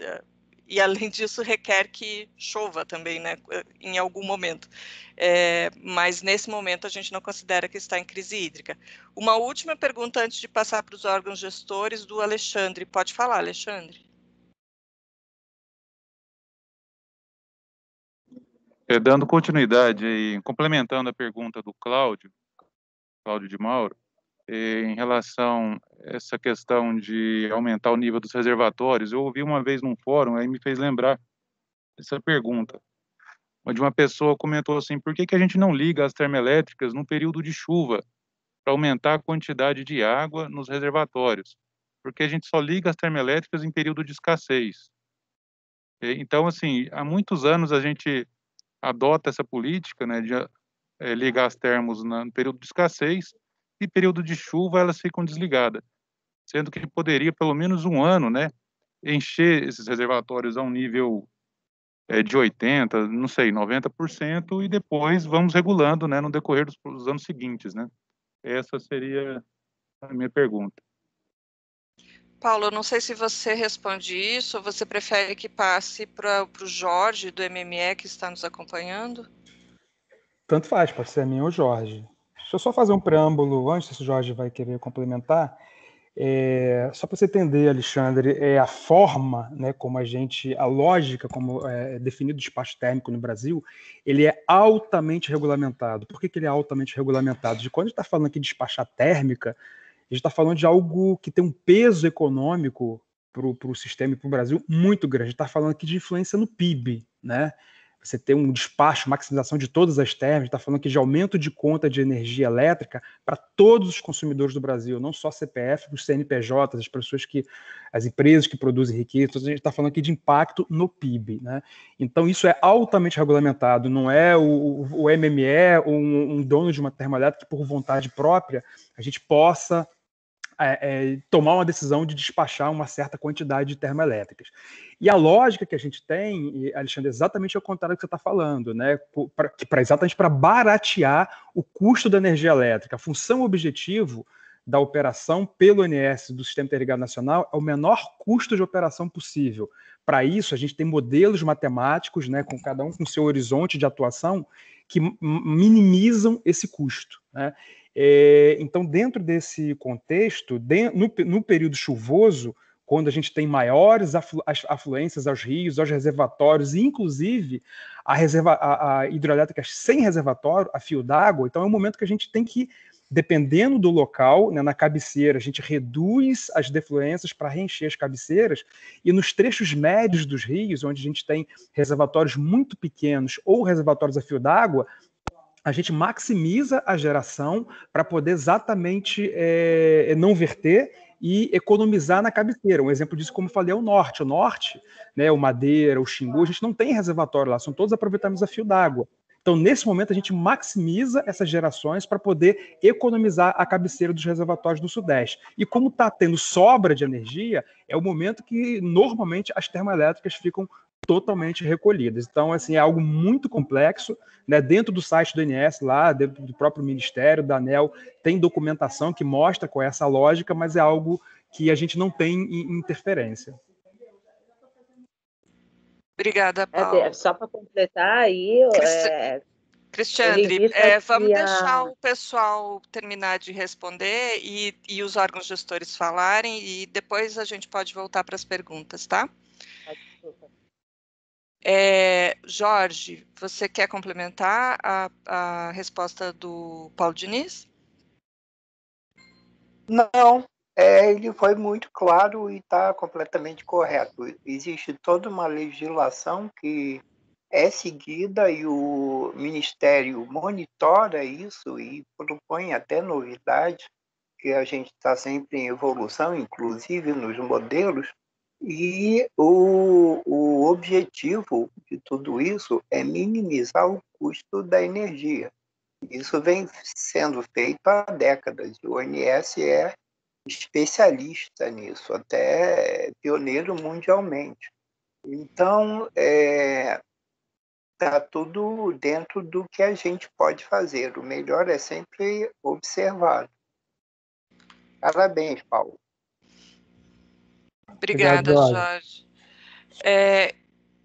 e além disso, requer que chova também, né, em algum momento. Mas nesse momento a gente não considera que está em crise hídrica. Uma última pergunta antes de passar para os órgãos gestores, do Alexandre. Pode falar, Alexandre. Dando continuidade e complementando a pergunta do Cláudio de Mauro, em relação a essa questão de aumentar o nível dos reservatórios, eu ouvi uma vez num fórum, aí me fez lembrar essa pergunta, onde uma pessoa comentou assim: por que a gente não liga as termoelétricas no período de chuva para aumentar a quantidade de água nos reservatórios? Porque a gente só liga as termoelétricas em período de escassez. Então, assim, há muitos anos a gente adota essa política, né, de ligar as termos no período de escassez, e período de chuva elas ficam desligadas, sendo que poderia pelo menos um ano, né, encher esses reservatórios a um nível de 80%, não sei, 90%, e depois vamos regulando, né, no decorrer dos anos seguintes, né. Essa seria a minha pergunta. Paulo, eu não sei se você responde isso, ou você prefere que passe para o Jorge, do MME, que está nos acompanhando? Tanto faz, pode ser a minha ou o Jorge. Deixa eu só fazer um preâmbulo antes, se o Jorge vai querer complementar. Só para você entender, Alexandre, a forma, né, como a lógica, como é definido o despacho térmico no Brasil, ele é altamente regulamentado. Por que ele é altamente regulamentado? Quando a gente está falando aqui de despachar térmica, a gente está falando de algo que tem um peso econômico para o sistema e para o Brasil muito grande. A gente está falando aqui de influência no PIB, né? Você tem um despacho, maximização de todas as térmicas, a gente está falando aqui de aumento de conta de energia elétrica para todos os consumidores do Brasil, não só CPF, os CNPJs, as empresas que produzem riqueza, a gente está falando aqui de impacto no PIB, né? Então isso é altamente regulamentado, não é o MME ou um dono de uma termoelétrica que por vontade própria a gente possa tomar uma decisão de despachar uma certa quantidade de termoelétricas. E a lógica que a gente tem, Alexandre, é exatamente ao contrário do que você está falando, né? Exatamente para baratear o custo da energia elétrica. A função objetivo da operação pelo ONS do Sistema Interligado Nacional é o menor custo de operação possível. Para isso, a gente tem modelos matemáticos, né, com cada um com seu horizonte de atuação, que minimizam esse custo, né? Então, dentro desse contexto, no período chuvoso, quando a gente tem maiores afluências aos rios, aos reservatórios, e inclusive a hidrelétricas sem reservatório, a fio d'água, então é um momento que a gente tem que, dependendo do local, né, na cabeceira, a gente reduz as defluências para reencher as cabeceiras, e nos trechos médios dos rios, onde a gente tem reservatórios muito pequenos ou reservatórios a fio d'água, a gente maximiza a geração para poder exatamente não verter e economizar na cabeceira. Um exemplo disso, como eu falei, é o norte. O norte, né, o Madeira, o Xingu, a gente não tem reservatório lá, são todos aproveitamentos a fio d'água. Então, nesse momento, a gente maximiza essas gerações para poder economizar a cabeceira dos reservatórios do Sudeste. E como está tendo sobra de energia, é o momento que, normalmente, as termoelétricas ficam totalmente recolhidas. Então, assim, é algo muito complexo, né? Dentro do site do ONS, lá, dentro do próprio Ministério, da ANEEL, tem documentação que mostra qual é essa lógica, mas é algo que a gente não tem interferência. Obrigada, Paulo. Só para completar aí, Cristiandre, vamos deixar o pessoal terminar de responder e os órgãos gestores falarem, e depois a gente pode voltar para as perguntas, tá? Jorge, você quer complementar a resposta do Paulo Diniz? Não, ele foi muito claro e está completamente correto. Existe toda uma legislação que é seguida e o Ministério monitora isso e propõe até novidades, que a gente está sempre em evolução, inclusive nos modelos. E o objetivo de tudo isso é minimizar o custo da energia. Isso vem sendo feito há décadas. O ONS é especialista nisso, até pioneiro mundialmente. Então, está tudo dentro do que a gente pode fazer. O melhor é sempre observar. Parabéns, Paulo. Obrigada, Jorge.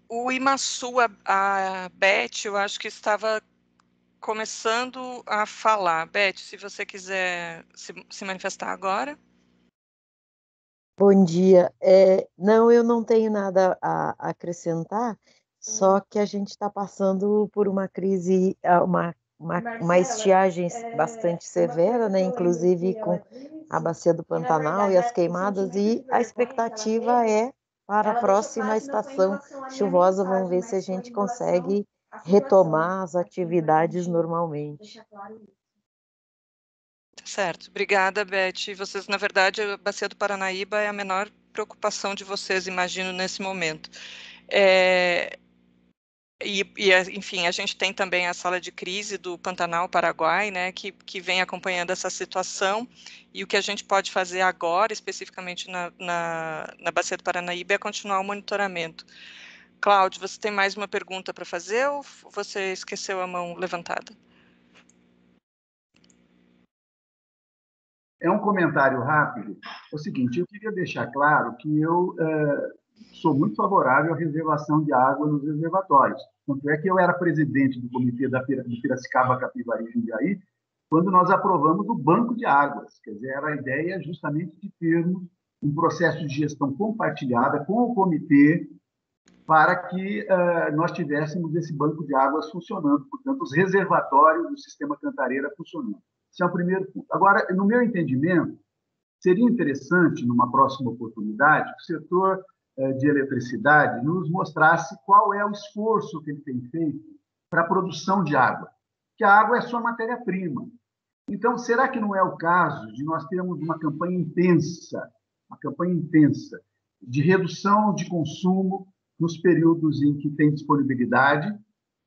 O Imaçu, a Beth, eu acho que estava começando a falar. Beth, se você quiser se manifestar agora. Bom dia. Não, eu não tenho nada a acrescentar, só que a gente está passando por uma crise, uma estiagem bastante severa, né? Inclusive com a bacia do Pantanal e as queimadas, e a expectativa é para a próxima estação chuvosa, vamos ver se a gente consegue retomar as atividades normalmente. Certo, obrigada, Beth. Vocês, na verdade, a Bacia do Paranaíba é a menor preocupação de vocês, imagino, nesse momento. Enfim, a gente tem também a sala de crise do Pantanal Paraguai, né, que vem acompanhando essa situação, e o que a gente pode fazer agora, especificamente na Bacia do Paranaíba, é continuar o monitoramento. Cláudio, você tem mais uma pergunta para fazer ou você esqueceu a mão levantada? É um comentário rápido. É o seguinte, eu queria deixar claro que eu sou muito favorável à reservação de água nos reservatórios. Tanto é que eu era presidente do comitê de Piracicaba, Capivari e Jundiaí, quando nós aprovamos o banco de águas. Quer dizer, era a ideia justamente de termos um processo de gestão compartilhada com o comitê para que nós tivéssemos esse banco de águas funcionando, portanto, os reservatórios do sistema Cantareira funcionando. Esse é o primeiro ponto. Agora, no meu entendimento, seria interessante, numa próxima oportunidade, que o setor de eletricidade nos mostrasse qual é o esforço que ele tem feito para a produção de água, que a água é sua matéria-prima. Então, será que não é o caso de nós termos uma campanha intensa de redução de consumo nos períodos em que tem disponibilidade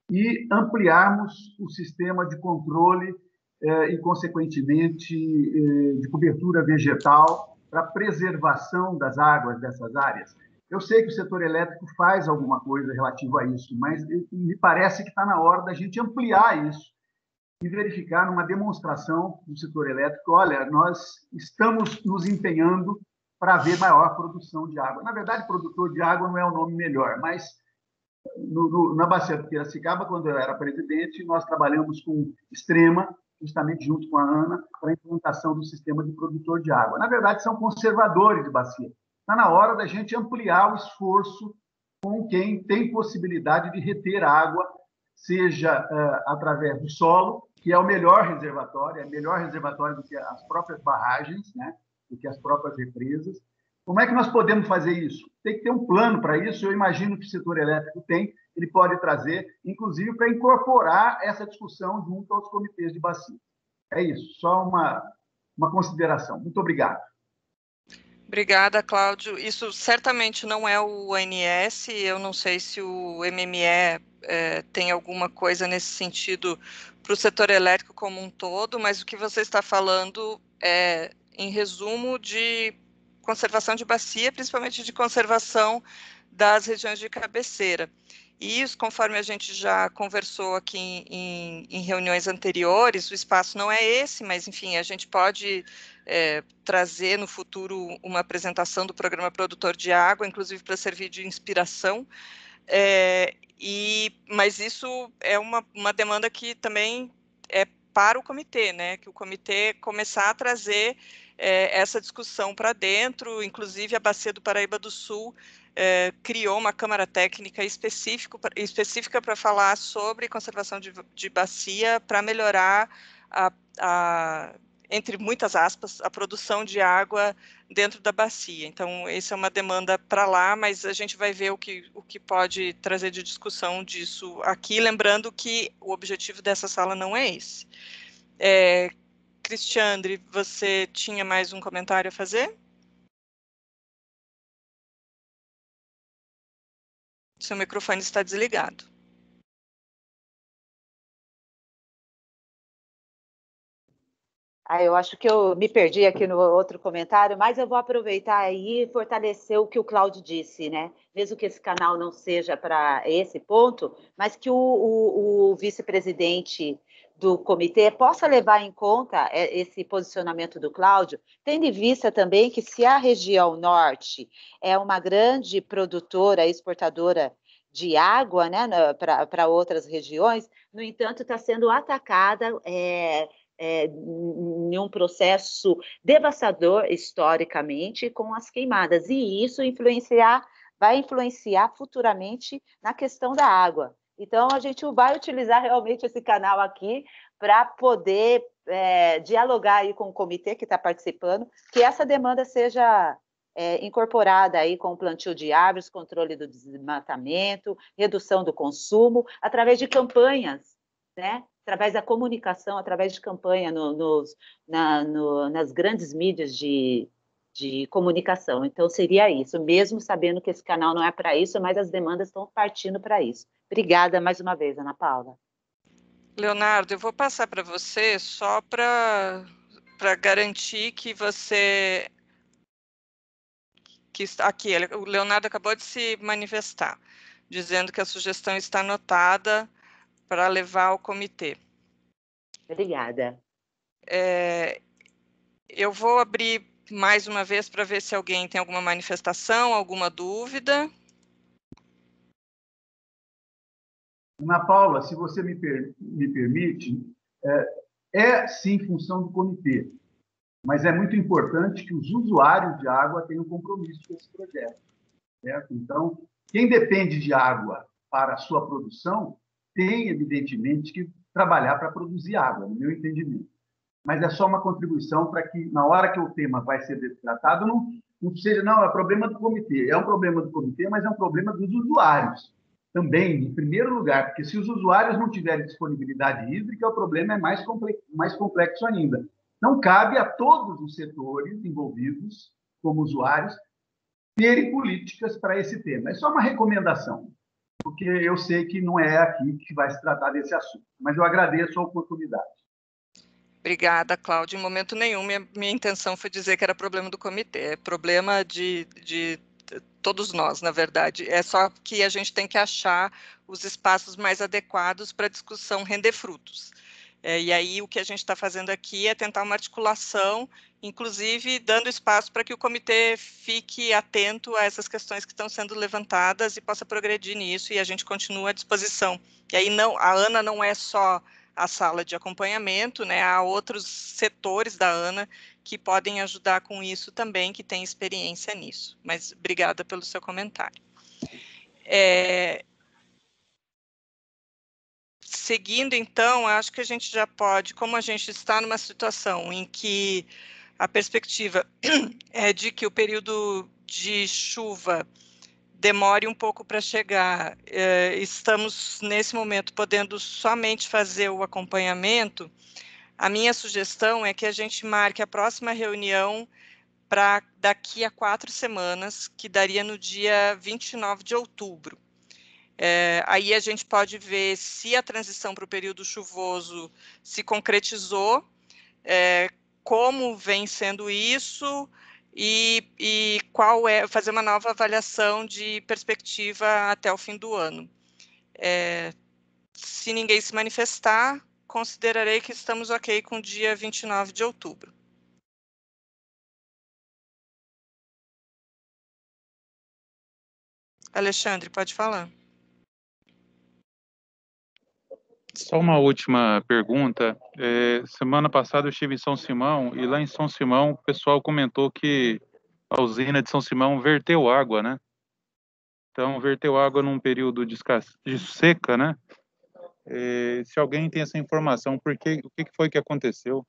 e ampliarmos o sistema de controle e, consequentemente, de cobertura vegetal para a preservação das águas dessas áreas? Eu sei que o setor elétrico faz alguma coisa relativa a isso, mas me parece que está na hora da gente ampliar isso e verificar numa demonstração do setor elétrico, olha, nós estamos nos empenhando para haver maior produção de água. Na verdade, produtor de água não é o nome melhor, mas na Bacia do Piracicaba, quando eu era presidente, nós trabalhamos com Extrema, justamente junto com a Ana, para a implantação do sistema de produtor de água. Na verdade, são conservadores de bacia. Está na hora da gente ampliar o esforço com quem tem possibilidade de reter água, seja através do solo, que é o melhor reservatório do que as próprias barragens, né? Do que as próprias represas. Como é que nós podemos fazer isso? Tem que ter um plano para isso. Eu imagino que o setor elétrico tem, ele pode trazer, inclusive, para incorporar essa discussão junto aos comitês de bacia. É isso, só uma consideração. Muito obrigado. Obrigada, Cláudio. Isso certamente não é o ONS, eu não sei se o MME tem alguma coisa nesse sentido para o setor elétrico como um todo, mas o que você está falando é, em resumo, de conservação de bacia, principalmente de conservação das regiões de cabeceira. E isso, conforme a gente já conversou aqui em reuniões anteriores, o espaço não é esse, mas, enfim, a gente pode trazer no futuro uma apresentação do Programa Produtor de Água, inclusive para servir de inspiração, mas isso é uma demanda que também é para o comitê, né? Que o comitê começar a trazer essa discussão para dentro, inclusive a Bacia do Paraíba do Sul criou uma Câmara Técnica específica para falar sobre conservação de bacia para melhorar entre muitas aspas, a produção de água dentro da bacia. Então, essa é uma demanda para lá, mas a gente vai ver o que pode trazer de discussão disso aqui, lembrando que o objetivo dessa sala não é esse. Cristiandre, você tinha mais um comentário a fazer? Seu microfone está desligado. Eu acho que eu me perdi aqui no outro comentário, mas eu vou aproveitar aí e fortalecer o que o Cláudio disse, né? Mesmo que esse canal não seja para esse ponto, mas que o vice-presidente do comitê possa levar em conta esse posicionamento do Cláudio, tendo em vista também que se a região norte é uma grande produtora, exportadora de água, né, para outras regiões, no entanto, está sendo atacada em um processo devastador historicamente com as queimadas, e isso vai influenciar futuramente na questão da água. Então, a gente vai utilizar realmente esse canal aqui para poder dialogar aí com o comitê que está participando, que essa demanda seja incorporada aí com o plantio de árvores, controle do desmatamento, redução do consumo, através de campanhas, né? Através da comunicação, através de campanha nas grandes mídias de comunicação. Então, seria isso, mesmo sabendo que esse canal não é para isso, mas as demandas estão partindo para isso. Obrigada mais uma vez, Ana Paula. Leonardo, eu vou passar para você só para garantir que você... Aqui, o Leonardo acabou de se manifestar, dizendo que a sugestão está anotada para levar ao comitê. Obrigada. Eu vou abrir mais uma vez para ver se alguém tem alguma manifestação, alguma dúvida. Ana Paula, se você me permite, é sim função do comitê, mas é muito importante que os usuários de água tenham compromisso com esse projeto, certo? Então, quem depende de água para a sua produção tem, evidentemente, que trabalhar para produzir água, no meu entendimento. Mas é só uma contribuição para que, na hora que o tema vai ser tratado, não seja, não, é problema do comitê. É um problema do comitê, mas é um problema dos usuários também, em primeiro lugar, porque se os usuários não tiverem disponibilidade hídrica, o problema é mais complexo ainda. Não cabe a todos os setores envolvidos, como usuários, terem políticas para esse tema. É só uma recomendação, porque eu sei que não é aqui que vai se tratar desse assunto, mas eu agradeço a oportunidade. Obrigada, Cláudia. Em momento nenhum, minha intenção foi dizer que era problema do comitê. É problema de todos nós, na verdade. É só que a gente tem que achar os espaços mais adequados para a discussão render frutos. E aí, o que a gente está fazendo aqui é tentar uma articulação, inclusive dando espaço para que o comitê fique atento a essas questões que estão sendo levantadas e possa progredir nisso, e a gente continua à disposição. E aí, a ANA não é só a sala de acompanhamento, né? Há outros setores da ANA que podem ajudar com isso também, que têm experiência nisso. Mas obrigada pelo seu comentário. Seguindo, então, acho que a gente já pode, como a gente está numa situação em que a perspectiva é de que o período de chuva demore um pouco para chegar, estamos, nesse momento, podendo somente fazer o acompanhamento. A minha sugestão é que a gente marque a próxima reunião para daqui a 4 semanas, que daria no dia 29 de outubro. Aí a gente pode ver se a transição para o período chuvoso se concretizou, como vem sendo isso, e qual fazer uma nova avaliação de perspectiva até o fim do ano. Se ninguém se manifestar, considerarei que estamos ok com o dia 29 de outubro. Alexandre, pode falar. Só uma última pergunta. Semana passada eu estive em São Simão, e lá em São Simão o pessoal comentou que a usina de São Simão verteu água, né? Então, verteu água num período de seca, né? Se alguém tem essa informação, o que foi que aconteceu?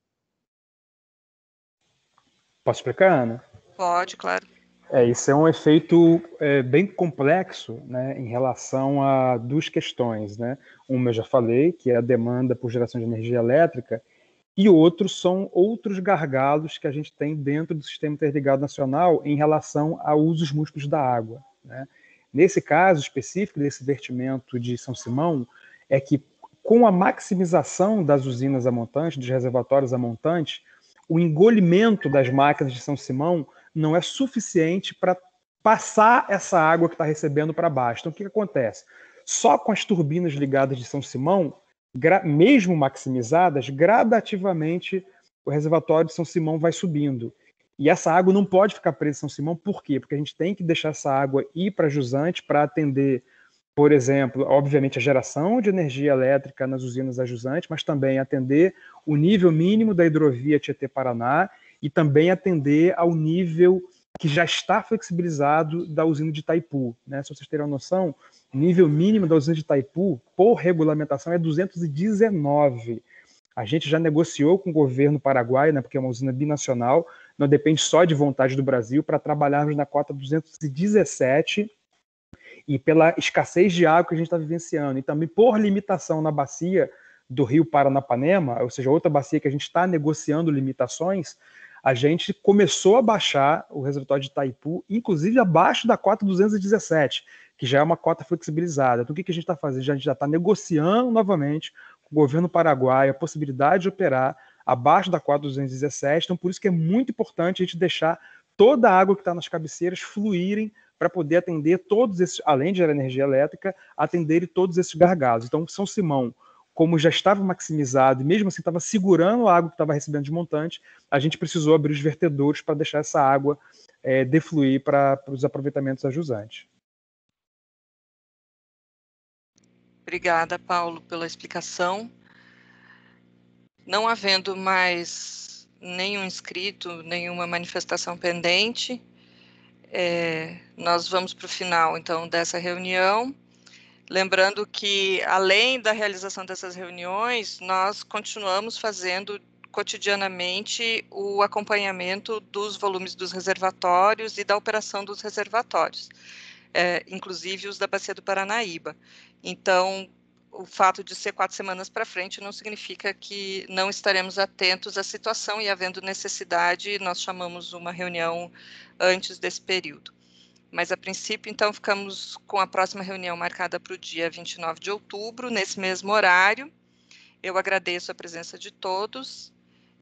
Posso explicar, Ana? Pode, claro. Isso é um efeito bem complexo, né, em relação a duas questões, né? Uma eu já falei, que é a demanda por geração de energia elétrica, e outros são outros gargalos que a gente tem dentro do Sistema Interligado Nacional em relação a usos múltiplos da água, né? Nesse caso específico desse vertimento de São Simão, é que com a maximização das usinas a montante, dos reservatórios a montante, o engolimento das máquinas de São Simão não é suficiente para passar essa água que está recebendo para baixo. Então, o que acontece? Só com as turbinas ligadas de São Simão, mesmo maximizadas, gradativamente o reservatório de São Simão vai subindo. E essa água não pode ficar presa em São Simão, por quê? Porque a gente tem que deixar essa água ir para jusante para atender, por exemplo, obviamente a geração de energia elétrica nas usinas a jusante, mas também atender o nível mínimo da hidrovia Tietê-Paraná e também atender ao nível que já está flexibilizado da usina de Itaipu, né? Se vocês terem uma noção, o nível mínimo da usina de Itaipu, por regulamentação, é 219. A gente já negociou com o governo paraguaio, né, porque é uma usina binacional, não depende só de vontade do Brasil, para trabalharmos na cota 217, e pela escassez de água que a gente está vivenciando, e também por limitação na bacia do Rio Paranapanema, ou seja, outra bacia que a gente está negociando limitações, a gente começou a baixar o reservatório de Itaipu, inclusive abaixo da cota 217, que já é uma cota flexibilizada. Então, o que a gente está fazendo? A gente já está negociando novamente com o governo paraguaio a possibilidade de operar abaixo da cota 217. Então, por isso que é muito importante a gente deixar toda a água que está nas cabeceiras fluírem para poder atender todos esses, além de gerar energia elétrica, atender todos esses gargalos. Então, São Simão, como já estava maximizado e mesmo assim estava segurando a água que estava recebendo de montante, a gente precisou abrir os vertedores para deixar essa água defluir para os aproveitamentos a jusante. Obrigada, Paulo, pela explicação. Não havendo mais nenhum inscrito, nenhuma manifestação pendente, nós vamos para o final, então, dessa reunião. Lembrando que, além da realização dessas reuniões, nós continuamos fazendo cotidianamente o acompanhamento dos volumes dos reservatórios e da operação dos reservatórios, inclusive os da Bacia do Paranaíba. Então, o fato de ser 4 semanas para frente não significa que não estaremos atentos à situação e, havendo necessidade, nós chamamos uma reunião antes desse período. Mas, a princípio, então, ficamos com a próxima reunião marcada para o dia 29 de outubro, nesse mesmo horário. Eu agradeço a presença de todos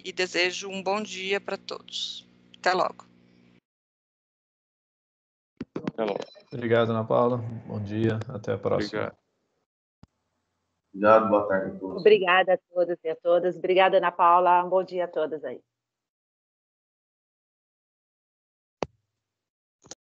e desejo um bom dia para todos. Até logo. Até logo. Obrigado, Ana Paula. Bom dia. Até a próxima. Obrigado, boa tarde a todos. Obrigada a todos e a todas. Obrigada, Ana Paula. Um bom dia a todas aí.